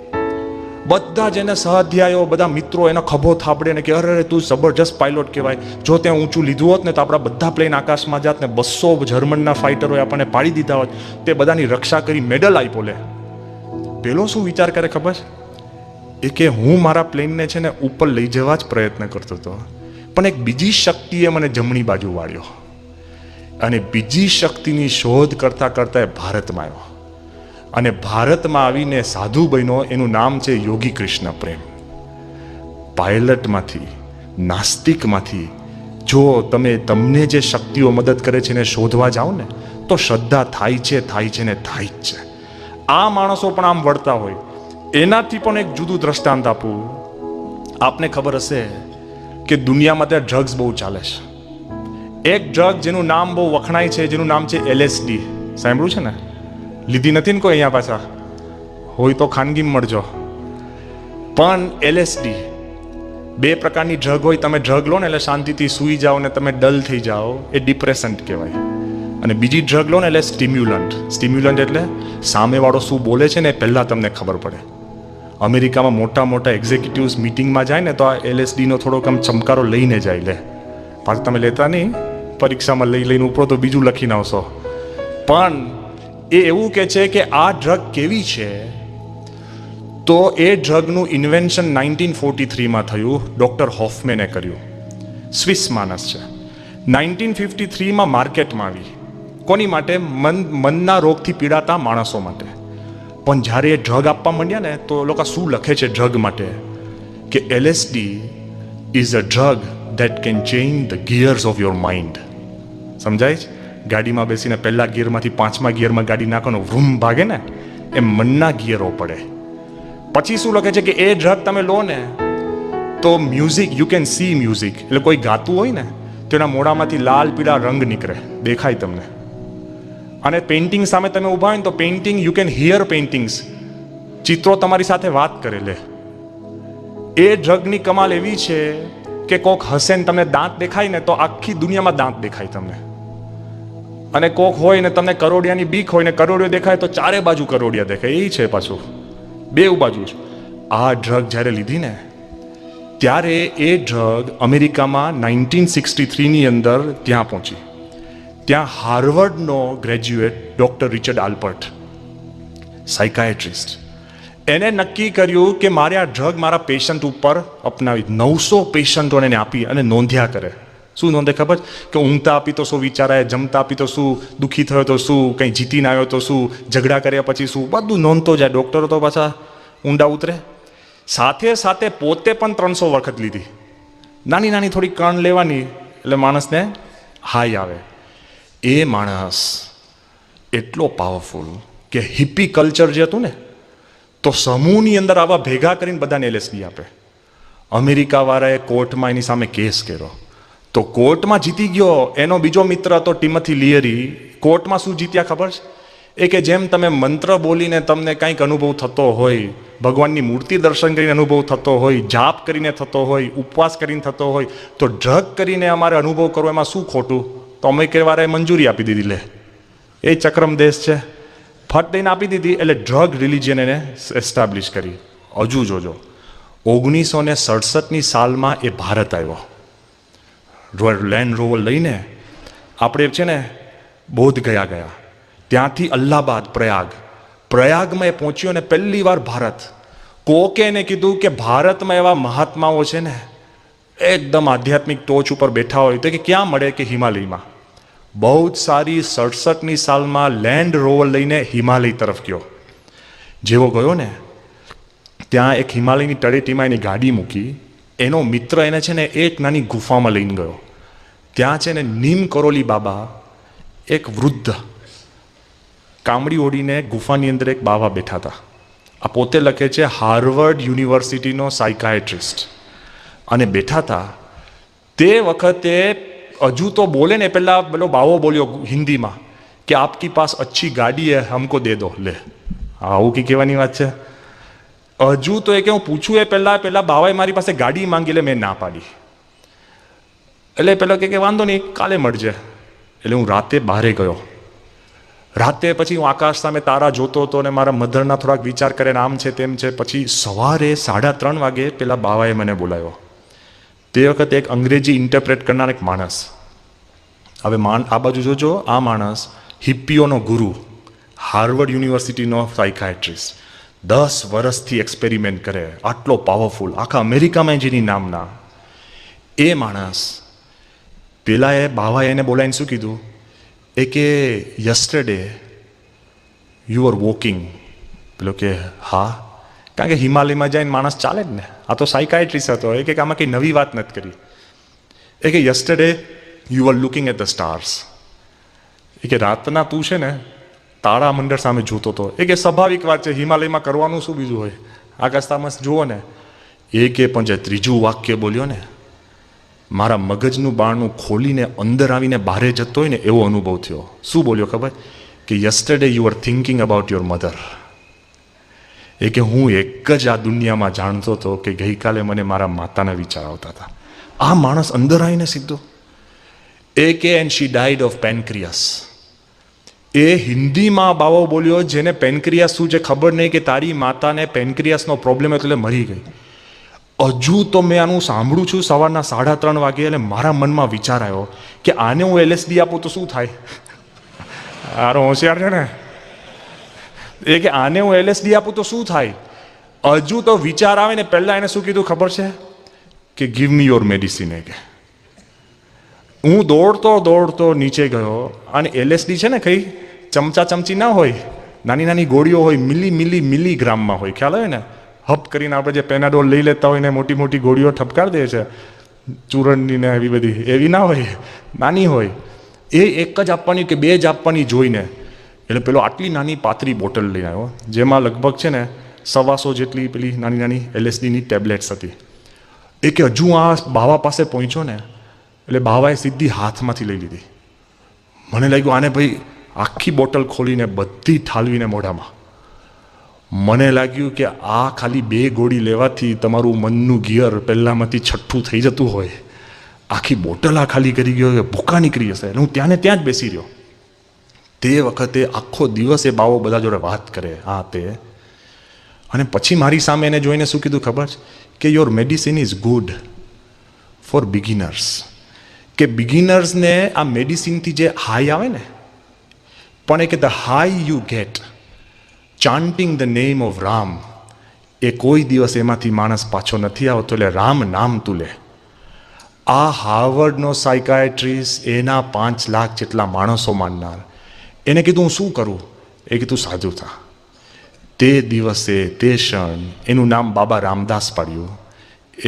બધા જ એને સહાધ્યાયો, બધા મિત્રો એનો ખભો થાપડે ને કે અરે તું જબરજસ્ત પાયલોટ કહેવાય, જો ત્યાં ઊંચું લીધું હોત ને તો આપણા બધા પ્લેન આકાશમાં જાત ને 200 જર્મનના ફાઇટરોએ આપણને પાડી દીધા હોત, તે બધાની રક્ષા કરી મેડલ આપ્યો. લે, પેલો શું વિચાર કરે ખબર? એ કે હું મારા પ્લેનને છે ને ઉપર લઈ જવા જ પ્રયત્ન કરતો હતો, પણ એક બીજી શક્તિએ મને જમણી બાજુ વાળ્યો, અને બીજી શક્તિની શોધ કરતા એ ભારતમાં આવ્યો, અને ભારતમાં આવીને સાધુ બન્યો. એનું નામ છે યોગી કૃષ્ણ પ્રેમ. પાયલટમાંથી, નાસ્તિકમાંથી જો તમને જે શક્તિઓ મદદ કરે છે એને શોધવા જાઓ ને, તો શ્રદ્ધા થાય છે ને થાય જ છે. આ માણસો પણ આમ વળતા હોય. એનાથી પણ એક જુદું દ્રષ્ટાંત આપું. આપને ખબર હશે કે દુનિયામાં ત્યાં ડ્રગ્સ બહુ ચાલે છે. એક ડ્રગ જેનું નામ બહુ વખણાય છે, જેનું નામ છે LSD. સાંભળ્યું છે ને? લીધી નથી ને કોઈ અહીંયા પાછા? હોય તો ખાનગી મળજો. પણ LSD બે પ્રકારની ડ્રગ હોય. તમે ડ્રગ લો ને એટલે શાંતિથી સૂઈ જાઓ ને તમે ડલ થઈ જાઓ, એ ડિપ્રેસન્ટ કહેવાય. અને બીજી ડ્રગ લો ને એટલે સ્ટિમ્યુલન્ટ. સ્ટિમ્યુલન્ટ એટલે સામેવાળો શું બોલે છે ને એ પહેલાં તમને ખબર પડે. અમેરિકામાં મોટા મોટા એક્ઝિક્યુટિવ્સ મિટિંગમાં જાય ને તો આ LSDનો થોડોક આમ ચમકારો લઈને જાય. લે પાછું તમે લેતા નહીં, પરીક્ષામાં લઈને ઉપરો તો બીજું લખીને આવશો. પણ એ એવું કહે છે કે આ ડ્રગ કેવી છે, તો એ ડ્રગનું ઇન્વેન્શન 1943માં થયું. ડૉક્ટર હોફમેને કર્યું. સ્વિસ માણસ છે. 1953માં માર્કેટમાં આવી. કોની માટે? મનના રોગથી પીડાતા માણસો માટે. પણ જ્યારે એ ડ્રગ આપવા માંડ્યા ને તો લોકો શું લખે છે ડ્રગ માટે કે LSD is a drug that can change the gears of your mind. સમજાય છે? ગાડીમાં બેસીને પહેલા ગિયરમાંથી 5મા ગિયરમાં ગાડી નાખવાનો વૃમ ભાગે ને એ મનના ગિયરો પડે. પછી શું લખે છે કે એ ડ્રગ તમે લો ને તો music, you can C music, એટલે કોઈ ગાતું હોય ને તેના મોઢામાંથી લાલ પીળા રંગ નીકળે, દેખાય તમને. અને પેઇન્ટિંગ સામે તમે ઊભા હોય ને તો painting, you can here paintings, ચિત્રો તમારી સાથે વાત કરે. લે એ ડ્રગની કમાલ એવી છે કે કોક હસે ને તમને દાંત દેખાય ને તો આખી દુનિયામાં દાંત દેખાય તમને. અને કોક હોય ને તમને કરોડિયાની બીક હોય ને કરોડિયો દેખાય તો ચારે બાજુ કરોડિયા દેખાય. એ છે પાછું, બેઉ બાજુ. આ ડ્રગ જ્યારે લીધી ને ત્યારે એ ડ્રગ અમેરિકામાં 1963ની અંદર ત્યાં પહોંચી. ત્યાં હાર્વર્ડનો ગ્રેજ્યુએટ ડૉક્ટર રિચર્ડ આલ્પર્ટ, સાયકાયટ્રિસ્ટ, એને નક્કી કર્યું કે મારે આ ડ્રગ મારા પેશન્ટ ઉપર અપનાવી. 900 પેશન્ટોને એને આપી અને નોંધ્યા કરે. શું નોંધે ખબર? કે ઊંઘતા આપી તો શું વિચારાય, જમતા આપી તો શું, દુઃખી થયો તો શું, કંઈ જીતીને આવ્યો તો શું, ઝઘડા કર્યા પછી શું, બધું નોંધતો જાય. ડૉક્ટરો તો પાછા ઊંડા ઉતરે. સાથે સાથે પોતે પણ 300 વખત લીધી. નાની નાની થોડી કણ લેવાની એટલે માણસને હાઈ આવે. એ માણસ એટલો પાવરફુલ કે હિપ્પી કલ્ચર જે હતું ને તો સમૂહની અંદર આવા ભેગા કરીને બધાને LSD આપે. અમેરિકાવાળાએ કોર્ટમાં એની સામે કેસ કર્યો તો કોર્ટમાં જીતી ગયો. એનો બીજો મિત્ર હતો ટિમથી લિયરી. કોર્ટમાં શું જીત્યા ખબર છે? એ કે જેમ તમે મંત્ર બોલીને તમને કંઈક અનુભવ થતો હોય, ભગવાનની મૂર્તિ દર્શન કરીને અનુભવ થતો હોય, જાપ કરીને થતો હોય, ઉપવાસ કરીને થતો હોય, તો ડ્રગ કરીને અમારે અનુભવ કરવો એમાં શું ખોટું? તો અમે કહેવારે મંજૂરી આપી દીધી. લે એ ચક્રમ દેશ છે, ફટ દઈને આપી દીધી. એટલે ડ્રગ રિલિજિયન એને એસ્ટાબ્લિશ કરી. હજુ જોજો, 1967ની સાલમાં એ ભારત આવ્યો. લેન્ડ રોવર લઈને આપણે છે ને બોધ ગયા. ત્યાંથી અલ્હાબાદ, પ્રયાગમાં એ પહોંચ્યો ને પહેલી વાર ભારત. કોકે એને કીધું કે ભારતમાં એવા મહાત્માઓ છે ને એકદમ આધ્યાત્મિક ટોચ ઉપર બેઠા હોય તો કે ક્યાં મળે? કે હિમાલયમાં. બહુ જ સારી. 67ની સાલમાં લેન્ડ રોવર લઈને હિમાલય તરફ ગયો. જેવો ગયો ને ત્યાં એક હિમાલયની તળેટીમાં એની ગાડી મૂકી. એનો મિત્ર એને છે ને એક નાની ગુફામાં લઈને ગયો. ત્યાં છે ને નીમ કરોલી બાબા, એક વૃદ્ધ કામડી ઓડીને ગુફાની અંદર એક બાબા બેઠા હતા. આ પોતે લખે છે હાર્વર્ડ યુનિવર્સિટીનો સાયકાયટ્રિસ્ટ. અને બેઠા હતા તે વખતે હજુ તો બોલે ને પહેલાં પેલો બાવો બોલ્યો હિન્દીમાં કે આપકી પાસ અચ્છી ગાડી હે, હમકો દે દો. લે આવું કી કહેવાની વાત છે? હજુ તો એ કે હું પૂછું એ પહેલાં બાવાએ મારી પાસે ગાડી માંગી. એટલે મેં ના પાડી. એટલે પેલો કે વાંધો નહીં, કાલે મળજે. એટલે હું રાતે બહારે ગયો. રાતે પછી હું આકાશ સામે તારા જોતો હતો અને મારા મધરના થોડાક વિચાર કરે ને આમ છે તેમ છે. પછી સવારે 3:30 વાગે પેલા બાવાએ મને બોલાવ્યો. તે વખતે એક અંગ્રેજી ઇન્ટરપ્રેટ કરનાર એક માણસ. હવે આ બાજુ જોજો, આ માણસ હિપ્પીઓનો ગુરુ, હાર્વર્ડ યુનિવર્સિટીનો સાયકાયટ્રિસ્ટ, 10 વર્ષથી એક્સપેરિમેન્ટ કરે, આટલો પાવરફુલ, આખા અમેરિકામાં જેની નામના. એ માણસ પેલા બાવાએ એને બોલાવીને શું કીધું? એ કે યસ્ટરડે યુ આર વોકિંગ. પેલો કે હા, કારણ કે હિમાલયમાં જઈને માણસ ચાલે જ ને. આ તો સાયકાયટ્રિસ્ટ હતો. એ કે આમાં કંઈ નવી વાત નથી કરી. એ કે yesterday you are looking at the stars. એ કે રાતના તું છે ને તારા મંડળ સામે જોતો હતો. એ કે સ્વાભાવિક વાત છે, હિમાલયમાં કરવાનું શું બીજું હોય, આકાશમાં જુઓ ને. એ કે પણ જે ત્રીજું વાક્ય બોલ્યો ને મારા મગજનું બારણું ખોલીને અંદર આવીને બહારે જતો હોય ને એવો અનુભવ થયો. શું બોલ્યો ખબર? કે yesterday you are thinking about your mother. એ કે હું એક જ આ દુનિયામાં જાણતો હતો કે ગઈકાલે મને મારા માતાના વિચાર આવતા હતા. આ માણસ અંદર આવીને સીધો એ કે એન્ડ શી ડાઈડ ઓફ પેનક્રિયાસ. એ હિન્દીમાં બાવો બોલ્યો જેને પેનક્રિયાસ શું છે ખબર નહીં, કે તારી માતાને પેનક્રિયાસનો પ્રોબ્લેમ એટલે મરી ગઈ. હજુ તો મેં આનું સાંભળું છું સવારના 3:30 વાગે, એટલે મારા મનમાં વિચાર આવ્યો કે આને હું LSD આપું તો શું થાય? આરો હોશિયાર છે ને એ કે આને હું LSD આપું તો શું થાય? હજુ તો વિચાર આવે ને પહેલા એને શું કીધું ખબર છે? કે ગીવ મી યોર મેડિસિન. એ કે હું દોડતો નીચે ગયો, અને LSD છે ને કઈ ચમચા ચમચી ના હોય, નાની નાની ગોળીઓ હોય, મિલીગ્રામમાં હોય, ખ્યાલ હોય ને? હપ કરીને આપણે જે પેનાડોલ લઈ લેતા હોય ને મોટી મોટી ગોળીઓ ઠપકાર દે છે ચૂરણની ને એવી બધી, એવી ના હોય, નાની હોય. એ એક જ આપવાની કે બે જ આપવાની જોઈને, એટલે પેલો આટલી નાની પાતળી બોટલ લઈને આવ્યો, જેમાં લગભગ છે ને 125 જેટલી પેલી નાની નાની LSDની ટેબ્લેટ્સ હતી. એ કે હજુ આ બાવા પાસે પહોંચ્યો ને એટલે બાવાએ સીધી હાથમાંથી લઈ લીધી. મને લાગ્યું આને ભાઈ આખી બોટલ ખોલીને બધી ઠાલવીને મોઢામાં. મને લાગ્યું કે આ ખાલી 2 ગોળી લેવાથી તમારું મનનું ગિયર પહેલાંમાંથી છઠ્ઠું થઈ જતું હોય, આખી બોટલ આ ખાલી કરી ગયો કે ભૂકા નીકળી જશે. હું ત્યાં ને ત્યાં જ બેસી રહ્યો. તે વખતે આખો દિવસ એ બાવો બધા જોડે વાત કરે આ તે, અને પછી મારી સામે એને જોઈને શું કીધું ખબર છે? કે your medicine is good for beginners. કે બિગિનર્સને આ મેડિસિનથી જે હાઈ આવે ને, પણ એ કે the high you get chanting the name of Ram, એ કોઈ દિવસ એમાંથી માણસ પાછો નથી આવતો. એટલે રામ નામ તું લે. આ હાર્વર્ડનો સાયકાયટ્રિસ્ટ એના 5 લાખ જેટલા માણસો માનનાર, એને કીધું હું શું કરું? એ કીધું સાધુ થા. તે દિવસે તે ક્ષણ એનું નામ બાબા રામદાસ પાડ્યું.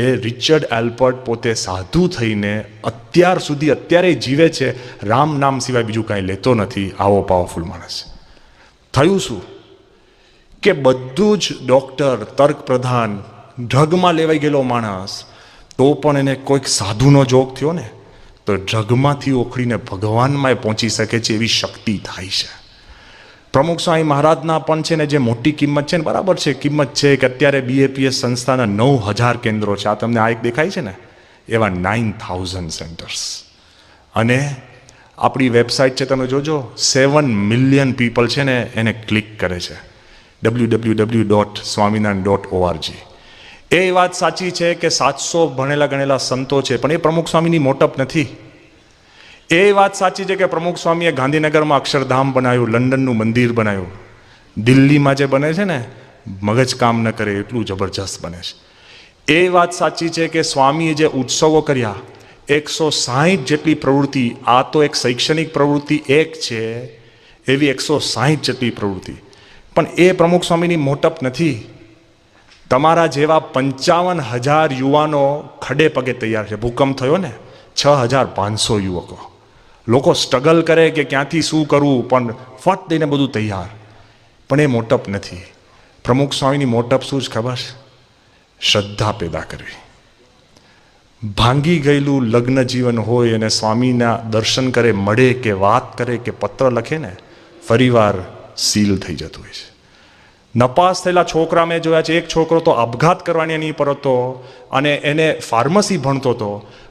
એ રિચર્ડ એલ્બર્ટ પોતે સાધુ થઈને અત્યારે જીવે છે, રામ નામ સિવાય બીજું કાંઈ લેતો નથી. આવો પાવરફુલ માણસ. થયું શું? કે બધું જ ડૉક્ટર, તર્ક પ્રધાન, ડ્રગમાં લેવાઈ ગયેલો માણસ, તો પણ એને કોઈક સાધુનો જોગ થયો ને તો ડ્રગમાંથી ઓખડીને ભગવાનમાં પહોંચી શકે છે એવી શક્તિ થાય છે. પ્રમુખ સ્વામી મહારાજના પણ છે ને જે મોટી કિંમત છે ને, બરાબર છે, કિંમત છે કે અત્યારે BAPS સંસ્થાના 9000 કેન્દ્રો છે. આ તમને આ એક દેખાય છે ને, એવા 9000 સેન્ટર્સ. અને આપણી વેબસાઇટ છે, તમે જોજો 7 મિલિયન પીપલ છે ને એને ક્લિક કરે છે, www.swaminarayan.org. એ વાત સાચી છે કે 700 ભણેલા ગણેલા સંતો છે, પણ એ પ્રમુખ સ્વામીની મોટપ નથી. એ વાત સાચી છે કે પ્રમુખ સ્વામીએ ગાંધીનગરમાં અક્ષરધામ બનાવ્યું, લંડનનું મંદિર બનાવ્યું, દિલ્હીમાં જે બને છે ને મગજ કામ ન કરે એટલું જબરજસ્ત બને છે. એ વાત સાચી છે કે સ્વામીએ જે ઉત્સવો કર્યા, 160 જેટલી પ્રવૃત્તિ, આ તો એક શૈક્ષણિક પ્રવૃત્તિ એક છે, એવી 160 જેટલી પ્રવૃત્તિ. પણ એ પ્રમુખ સ્વામીની મોટપ નથી. તમારા જેવા 55,000 યુવાનો ખડે પગે તૈયાર છે. ભૂકંપ થયો ને, 6,500 યુવકો, લોકો સ્ટ્રગલ કરે કે ક્યાંથી શું કરવું, પણ ફટ દઈને બધું તૈયાર. પણ એ મોટપ નથી. પ્રમુખ સ્વામીની મોટપ શું જ ખબર છે? શ્રદ્ધા પેદા કરવી. ભાંગી ગયેલું લગ્ન જીવન હોય અને સ્વામીના દર્શન કરે, મળે કે વાત કરે કે પત્ર લખે ને, ફરીવાર સીલ થઈ જતું હોય છે. નપાસ થયેલા છોકરા મેં જોયા છે. એક છોકરો તો આપઘાત કરવાની એની પર હતો અને એને ફાર્મસી ભણતો હતો.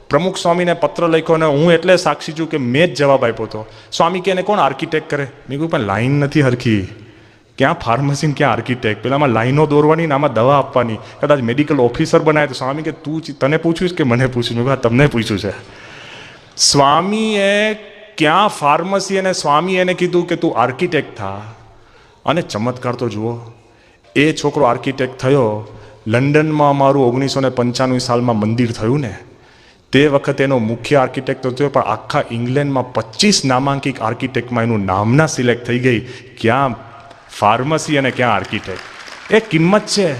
પ્રમુખ સ્વામીને પત્ર લખ્યો અને હું એટલે સાક્ષી છું કે મેં જ જવાબ આપ્યો હતો. સ્વામી કે એને કોણ આર્કિટેક્ટ કરે? મેં કહ્યું પણ લાઈન નથી હરખી, ક્યાં ફાર્મસી ક્યાં આર્કિટેક્ટ? પેલામાં લાઈનો દોરવાની ને આમાં દવા આપવાની, કદાચ મેડિકલ ઓફિસર બનાવે તો સ્વામી કે તું તને પૂછ્યું કે મને પૂછ્યું? મેં તમને પૂછ્યું છે. સ્વામીએ ક્યાં ફાર્મસી, અને સ્વામી એને કીધું કે તું આર્કિટેક્ટ થા. અને ચમત્કાર તો જુઓ, એ છોકરો આર્કિટેક્ટ થયો. લંડનમાં અમારું 1995 સાલમાં મંદિર થયું ને, તે વખતે એનો મુખ્ય આર્કિટેક્ટ તો થયો, પણ આખા ઇંગ્લેન્ડમાં 25 નામાંકિત આર્કિટેક્ટમાં એનું નામના સિલેક્ટ થઈ ગઈ. ક્યાં ફાર્મસી અને ક્યાં આર્કિટેક્ટ? એ કિંમત છે.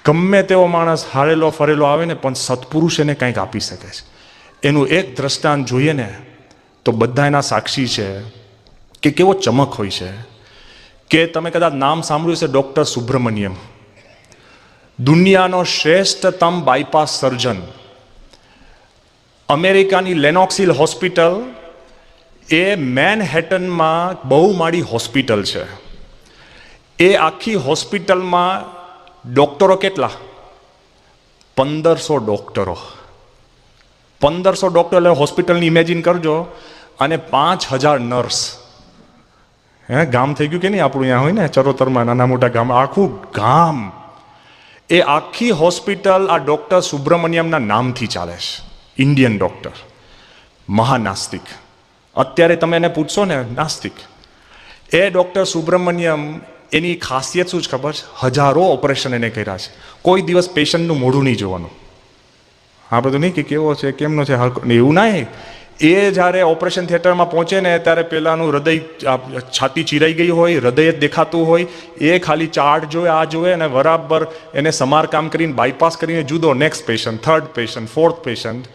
ગમે તેવો માણસ હારેલો ફરેલો આવે ને, પણ સત્પુરુષ એને કંઈક આપી શકે છે. એનું એક દ્રષ્ટાંત જોઈએ ને તો બધા એના સાક્ષી છે કે કેવો ચમક હોય છે. કે તમે કદાચ નામ સાંભળ્યું છે, ડૉક્ટર સુબ્રમણ્યમ, દુનિયાનો શ્રેષ્ઠતમ બાયપાસ સર્જન. અમેરિકાની લેનોક્સિલ હોસ્પિટલ એ મેનહેટનમાં બહુમાળી હોસ્પિટલ છે. એ આખી હોસ્પિટલમાં ડૉક્ટરો કેટલા? 1500 ડૉક્ટરો. 1500 ડૉક્ટર એટલે હોસ્પિટલની ઇમેજિન કરજો, અને 5000 નર્સ. ગામ થઈ ગયું કે નહીં આપણું? અહીંયા હોય ને ચરોતરમાં નાના મોટા ગામ, આખું ગામ. એ આખી હોસ્પિટલ આ ડૉક્ટર સુબ્રમણ્યમના નામથી ચાલે છે. ઇન્ડિયન ડૉક્ટર, મહાનાસ્તિક. અત્યારે તમે એને પૂછશો ને, નાસ્તિક. એ ડૉક્ટર સુબ્રમણ્યમ, એની ખાસિયત શું છે ખબર છે? હજારો ઓપરેશન એને કર્યા છે. કોઈ દિવસ પેશન્ટનું મોઢું નહીં જોવાનું. આ બધું નહીં કે કેવો છે, કેમનો છે, એવું નહીં. એ જ્યારે ઓપરેશન થિયેટરમાં પહોંચે ને ત્યારે પેલાનું હૃદય, છાતી ચીરાઈ ગઈ હોય, હૃદય જ દેખાતું હોય, એ ખાલી ચાર્ટ જોવે, આ જોવે, અને બરાબર એને સમારકામ કરીને બાયપાસ કરીને જુદો next patient, third patient, fourth patient.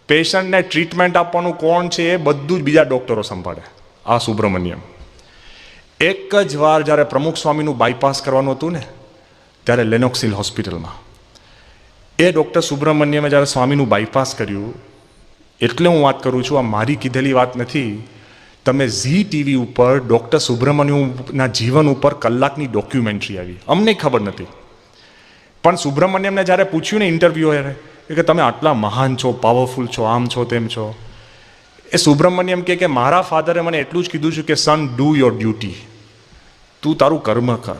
પેશન્ટને ટ્રીટમેન્ટ આપવાનું કોણ છે એ બધું જ બીજા ડૉક્ટરો સંભાળે. આ સુબ્રમણ્યમ એક જ વાર જ્યારે પ્રમુખ સ્વામીનું બાયપાસ કરવાનું હતું ને, ત્યારે લેનોક્સિલ હોસ્પિટલમાં એ ડૉક્ટર સુબ્રમણ્યમે જ્યારે સ્વામીનું બાયપાસ કર્યું, એટલે હું વાત કરું છું, આ મારી કીધેલી વાત નથી. તમે ઝી ટીવી ઉપર ડૉક્ટર સુબ્રમણ્યમના જીવન ઉપર કલાકની ડોક્યુમેન્ટરી આવી, અમને ખબર નથી. પણ સુબ્રમણ્યમને જ્યારે પૂછ્યું ને ઇન્ટરવ્યૂ કે તમે આટલા મહાન છો, પાવરફુલ છો, આમ છો, તેમ છો, એ સુબ્રમણ્યમ કે મારા ફાધરે મને એટલું જ કીધું છે કે સન, ડુ યોર ડ્યુટી. તું તારું કર્મ કર,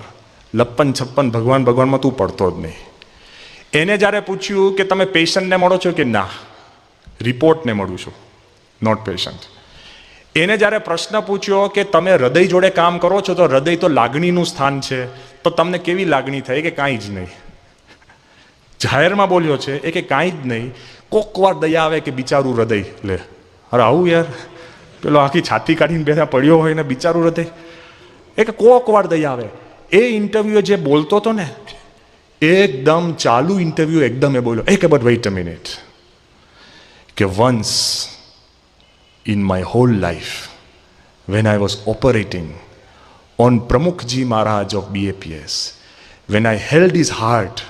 લપ્પન છપ્પન ભગવાનમાં તું પડતો જ નહીં. એને જ્યારે પૂછ્યું કે તમે પેશન્ટને મળો છો કે ના, રિપોર્ટને મળું છું, નોટ પેશન્ટ. એને જ્યારે પ્રશ્ન પૂછ્યો કે તમે હૃદય જોડે કામ કરો છો તો હૃદય તો લાગણીનું સ્થાન છે, તો તમને કેવી લાગણી થઈ? કે કાંઈ જ નહીં. જાહેરમાં બોલ્યો છે એ કે કાંઈ જ નહીં. કોક વાર દયા આવે કે બિચારું હૃદય લે. અરે આવું યાર, પેલો આખી છાતી કાઢીને બેઠા પડ્યો હોય ને બિચારું હૃદય, એ કે કોક વાર દયા આવે. એ ઇન્ટરવ્યુ જે બોલતો હતો ને, એકદમ ચાલુ ઇન્ટરવ્યુ એકદમ એ બોલ્યો, કે બટ વેઇટ અ મિનિટ, કે once in my whole life when I was operating on Pramukji Maharaj of BAPS, when I held his heart,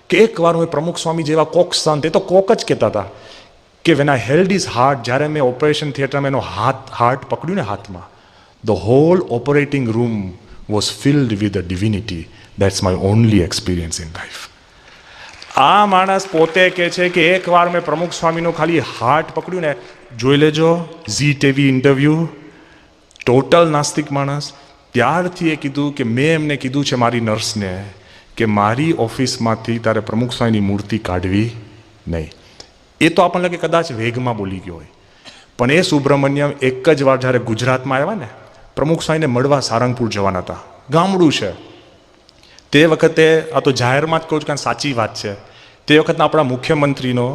કે એક વાર હું પ્રમુખ સ્વામી જેવા કોક સંત, એ તો કોક જ કહેતા હતા, કે when I held his heart, જ્યારે મેં ઓપરેશન થિયેટરમાં એનો હાર્ટ પકડ્યું ને હાથમાં, the whole operating room was filled with the divinity. That's my only experience in life. આ માણસ પોતે કહે છે કે એક વાર મેં પ્રમુખ સ્વામીનું ખાલી હાર્ટ પકડ્યું ને, જોઈ લેજો ઝી ટીવી ઇન્ટરવ્યૂ, ટોટલ નાસ્તિક માણસ. ત્યારથી એ કીધું કે મેં એમને કીધું છે મારી નર્સને કે મારી ઓફિસમાંથી તારે પ્રમુખ સ્વામીની મૂર્તિ કાઢવી નહીં. એ તો આપણને કે કદાચ વેગમાં બોલી ગયો હોય, પણ એ સુબ્રમણ્યમ એક જ વાર જ્યારે ગુજરાતમાં આવ્યા ને, પ્રમુખ સ્વામીને મળવા સારંગપુર જવાના હતા. ગામડું છે તે વખતે, આ તો જાહેરમાં જ કહું છું કારણ સાચી વાત છે, તે વખતના આપણા મુખ્યમંત્રીનો,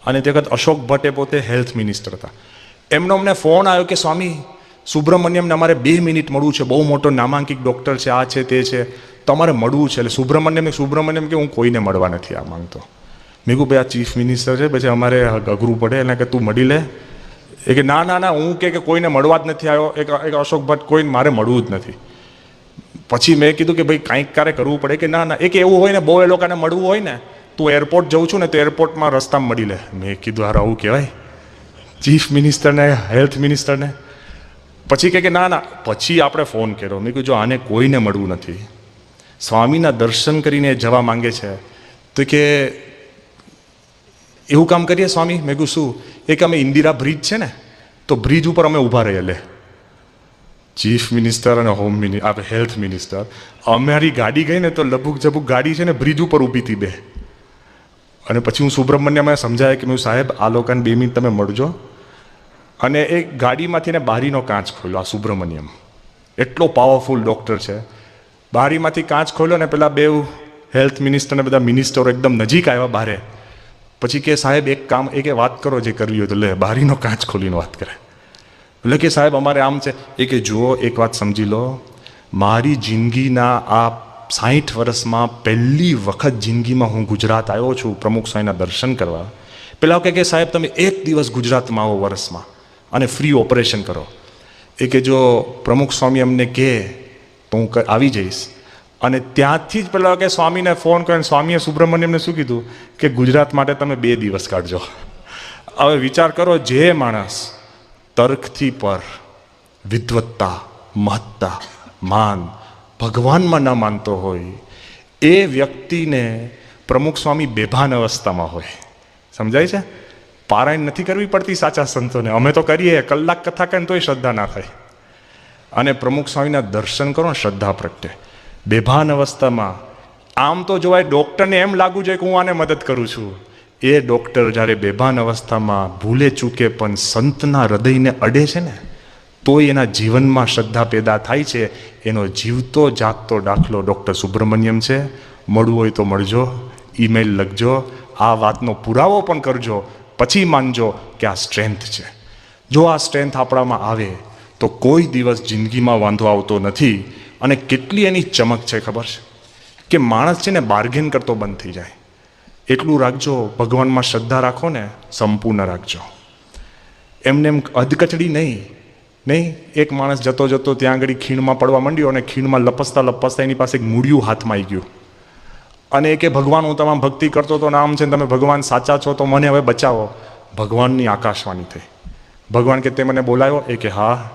અને તે વખત અશોક ભટ્ટ પોતે હેલ્થ મિનિસ્ટર હતા, એમનો અમને ફોન આવ્યો કે સ્વામી સુબ્રમણ્યમને અમારે 2 મિનિટ મળવું છે, બહુ મોટો નામાંકિત ડૉક્ટર છે, આ છે તે છે, તમારે મળવું છે. એટલે સુબ્રમણ્યમ કે હું કોઈને મળવા નથી આ માંગતો. મેં કહું ભાઈ આ ચીફ મિનિસ્ટર છે, પછી અમારે અઘરું પડે, એટલે કે તું મળી લે. એ કે ના ના ના, હું કે કોઈને મળવા જ નથી આવ્યો. એક અશોક ભટ્ટ, કોઈને મારે મળવું જ નથી. પછી મેં કીધું કે ભાઈ કાંઈક ક્યારે કરવું પડે. કે ના ના, એ કે એવું હોય ને, બહુ એ લોકોને મળવું હોય ને, તું એરપોર્ટ જઉં છું ને તો એરપોર્ટમાં રસ્તામાં મળી લે. મેં કીધું હાર આવું કહેવાય ચીફ મિનિસ્ટરને, હેલ્થ મિનિસ્ટરને? પછી કે ના ના, પછી આપણે ફોન કર્યો. મેં કીધું જો આને કોઈને મળવું નથી, સ્વામીના દર્શન કરીને જવા માંગે છે, તો કે એવું કામ કરીએ સ્વામી. મેં કીધું શું? એ કે અમે ઇન્દિરા બ્રિજ છે ને, તો બ્રિજ ઉપર અમે ઊભા રહીએ. લે, ચીફ મિનિસ્ટર અને આપણે હેલ્થ મિનિસ્ટર, અમારી ગાડી ગઈ ને તો લબુક જબુક ગાડી છે ને બ્રિજ ઉપર ઊભી હતી 2. અને પછી હું સુબ્રમણ્યમને સમજાય કે સાહેબ આ લોકોને 2 મિનિટ તમે મળજો. અને એ ગાડીમાંથી ને બારીનો કાચ ખોલ્યો. આ સુબ્રમણ્યમ એટલો પાવરફુલ ડૉક્ટર છે. બારીમાંથી કાચ ખોલ્યો ને પેલા 2 હેલ્થ મિનિસ્ટર ને બધા મિનિસ્ટરો એકદમ નજીક આવ્યા બારે. પછી કે સાહેબ એક કામ, એ કે વાત કરો જે કરવી હોય તો. લે, બારીનો કાચ ખોલીને વાત કરે. એટલે કે સાહેબ અમારે આમ છે. એ કે જુઓ, એક વાત સમજી લો, મારી જિંદગીના આ 60 વર્ષમાં પહેલી વખત જિંદગીમાં હું ગુજરાત આવ્યો છું પ્રમુખ સ્વામીના દર્શન કરવા. પેલા કે સાહેબ તમે એક દિવસ ગુજરાતમાં આવો વર્ષમાં અને ફ્રી ઓપરેશન કરો. એ કે જો પ્રમુખ સ્વામી અમને કહે તો હું આવી જઈશ. અને ત્યાંથી જ પેલા કે સ્વામીને ફોન કરીને સ્વામીએ સુબ્રમણ્યમને શું કીધું કે ગુજરાત માટે તમે 2 દિવસ કાઢજો. હવે વિચાર કરો, જે માણસ તર્કથી પર, વિદ્વત્તા, મહત્તા, માન, ભગવાનમાં ન માનતો હોય, એ વ્યક્તિને પ્રમુખ સ્વામી બેભાન અવસ્થામાં હોય. સમજાય છે? પારાયણ નથી કરવી પડતી સાચા સંતોને. અમે તો કરીએ, કલાક કથા કરીને તોય શ્રદ્ધા ના થાય. અને પ્રમુખ સ્વામીના દર્શન કરો ને શ્રદ્ધા પ્રગટે. બેભાન અવસ્થામાં આમ તો જોવાય ડૉક્ટરને એમ લાગવું જોઈએ કે હું આને મદદ કરું છું. એ ડૉક્ટર જ્યારે બેભાન અવસ્થામાં ભૂલે ચૂકે પણ સંતના હૃદયને અડે છે ને, તોય એના જીવનમાં શ્રદ્ધા પેદા થાય છે. એનો જીવતો જાગતો દાખલો ડૉક્ટર સુબ્રમણ્યમ છે. મળવું હોય તો મળજો, ઈમેલ લખજો, આ વાતનો પુરાવો પણ કરજો, પછી માનજો કે આ સ્ટ્રેન્થ છે. જો આ સ્ટ્રેન્થ આપણામાં આવે તો કોઈ દિવસ જિંદગીમાં વાંધો આવતો નથી. અને કેટલી એની ચમક છે ખબર છે કે માણસ છે ને બાર્ગેન કરતો બંધ થઈ જાય. એટલું રાખજો, ભગવાનમાં શ્રદ્ધા રાખો ને, સંપૂર્ણ રાખજો. એમને એમ અધકચડી નહીં. એક માણસ જતો જતો ત્યાં આગળ ખીણમાં પડવા માંડ્યો અને ખીણમાં લપસતા લપસતા એની પાસે એક મૂળિયું હાથમાં આવી ગયું. અને એ કે ભગવાન, હું તમામ ભક્તિ કરતો તો નામ છે, તમે ભગવાન સાચા છો તો મને હવે બચાવો. ભગવાનની આકાશવાણી થઈ. ભગવાન કે તે મને બોલાયો? એ કે હા.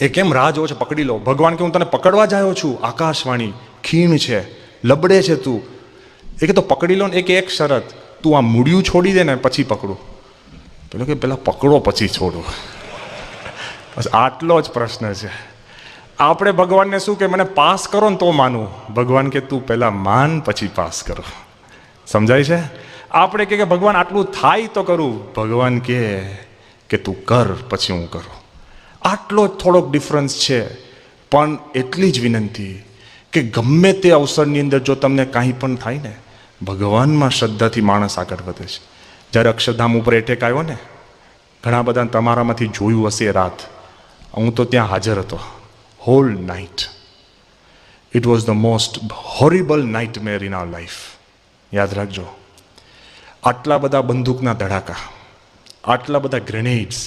એ કેમ રાહ જોવો છે, પકડી લો. ભગવાન કે હું તને પકડવા જ આવ્યો છું. આકાશવાણી, ખીણ છે, લબડે છે તું. એ કે તો પકડી લો ને. એ કે એક શરત, તું આ મૂળિયું છોડી દે ને પછી પકડું. પેલો કે પેલા પકડો પછી છોડું. બસ આટલો જ પ્રશ્ન છે. આપણે ભગવાનને શું કે મને પાસ કરો ને તો માનું. ભગવાન કે તું પહેલા માન પછી પાસ કરો. સમજાય છે? આપણે કે ભગવાન આટલું થાય તો કરું. ભગવાન કે તું કર પછી હું કરું. આટલો જ થોડોક ડિફરન્સ છે. પણ એટલી જ વિનંતી કે ગમે તે અવસરની અંદર જો તમને કાંઈ પણ થાય ને, ભગવાનમાં શ્રદ્ધાથી માણસ આગળ વધે છે. જ્યારે અક્ષરધામ ઉપર એટેક આવ્યો ને, ઘણા બધા તમારામાંથી જોયું હશે રાત. હું તો ત્યાં હાજર હતો. Whole night. It was the most horrible nightmare in our life. યાદ રાખજો, આટલા બધા બંદૂકના ધડાકા, આટલા બધા ગ્રેનેડ્સ,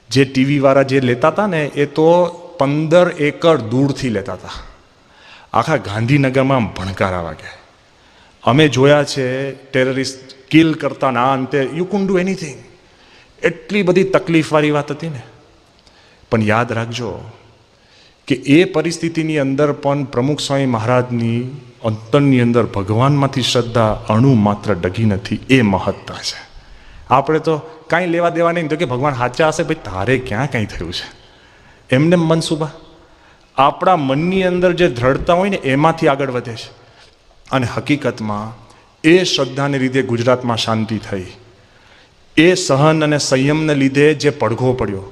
જે ટીવી વાળા જે લેતા હતા ને, એ તો 15 એકર દૂરથી લેતા હતા. આખા ગાંધીનગરમાં ભણકારા વાગે. અમે જોયા છે ટેરરિસ્ટ કિલ કરતા ના અંતે. You could do anything. એટલી બધી તકલીફવાળી વાત હતી ને. પણ યાદ રાખજો કે એ પરિસ્થિતિની અંદર પણ પ્રમુખ સ્વામી મહારાજની અંતરની અંદર ભગવાનમાંથી શ્રદ્ધા અણુ માત્ર ડગી નથી. એ મહત્તા છે. આપણે તો કાંઈ લેવા દેવા નહીં. તો કે ભગવાન સાચા હશે, ભાઈ તારે ક્યાં કંઈ થયું છે? એમને મનસુબા આપણા મનની અંદર જે દ્રઢતા હોય ને એમાંથી આગળ વધે છે. અને હકીકતમાં એ શ્રદ્ધાને લીધે ગુજરાતમાં શાંતિ થઈ. એ સહન અને સંયમને લીધે જે પડઘો પડ્યો,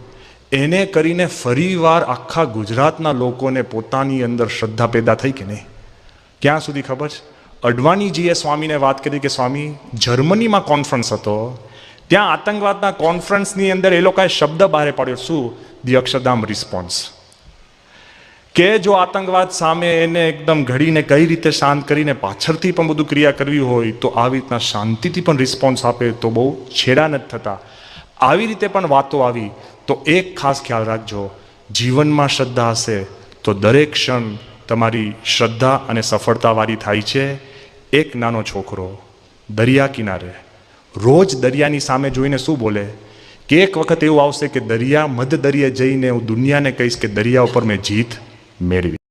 એને કરીને ફરીવાર આખા ગુજરાતના લોકોને પોતાની અંદર શ્રદ્ધા પેદા થઈ કે નહીં? ક્યાં સુધી ખબર છે? અડવાણીજીએ સ્વામીને વાત કરી કે સ્વામી, જર્મનીમાં કોન્ફરન્સ હતો, ત્યાં આતંકવાદના કોન્ફરન્સની અંદર એ લોકોએ શબ્દ બહાર પાડ્યો. શું? The Akshardham response. કે જો આતંકવાદ સામે એને એકદમ ઘડીને કઈ રીતે શાંત કરીને પાછળથી પણ બધું ક્રિયા કરવી હોય તો આવી રીતના શાંતિથી પણ રિસ્પોન્સ આપે તો બહુ છેડા નથી થતા. આવી રીતે પણ વાતો આવી. તો એક ખાસ ખ્યાલ રાખજો, જીવનમાં શ્રદ્ધા હશે તો દરેક ક્ષણ તમારી શ્રદ્ધા અને સફળતાવાળી થાય છે. એક નાનો છોકરો દરિયા કિનારે રોજ દરિયાની સામે જોઈને શું બોલે કે એક વખત એવું આવશે કે દરિયા મધ દરિયે જઈને હું દુનિયાને કહીશ કે દરિયા ઉપર મેં જીત મેળવી.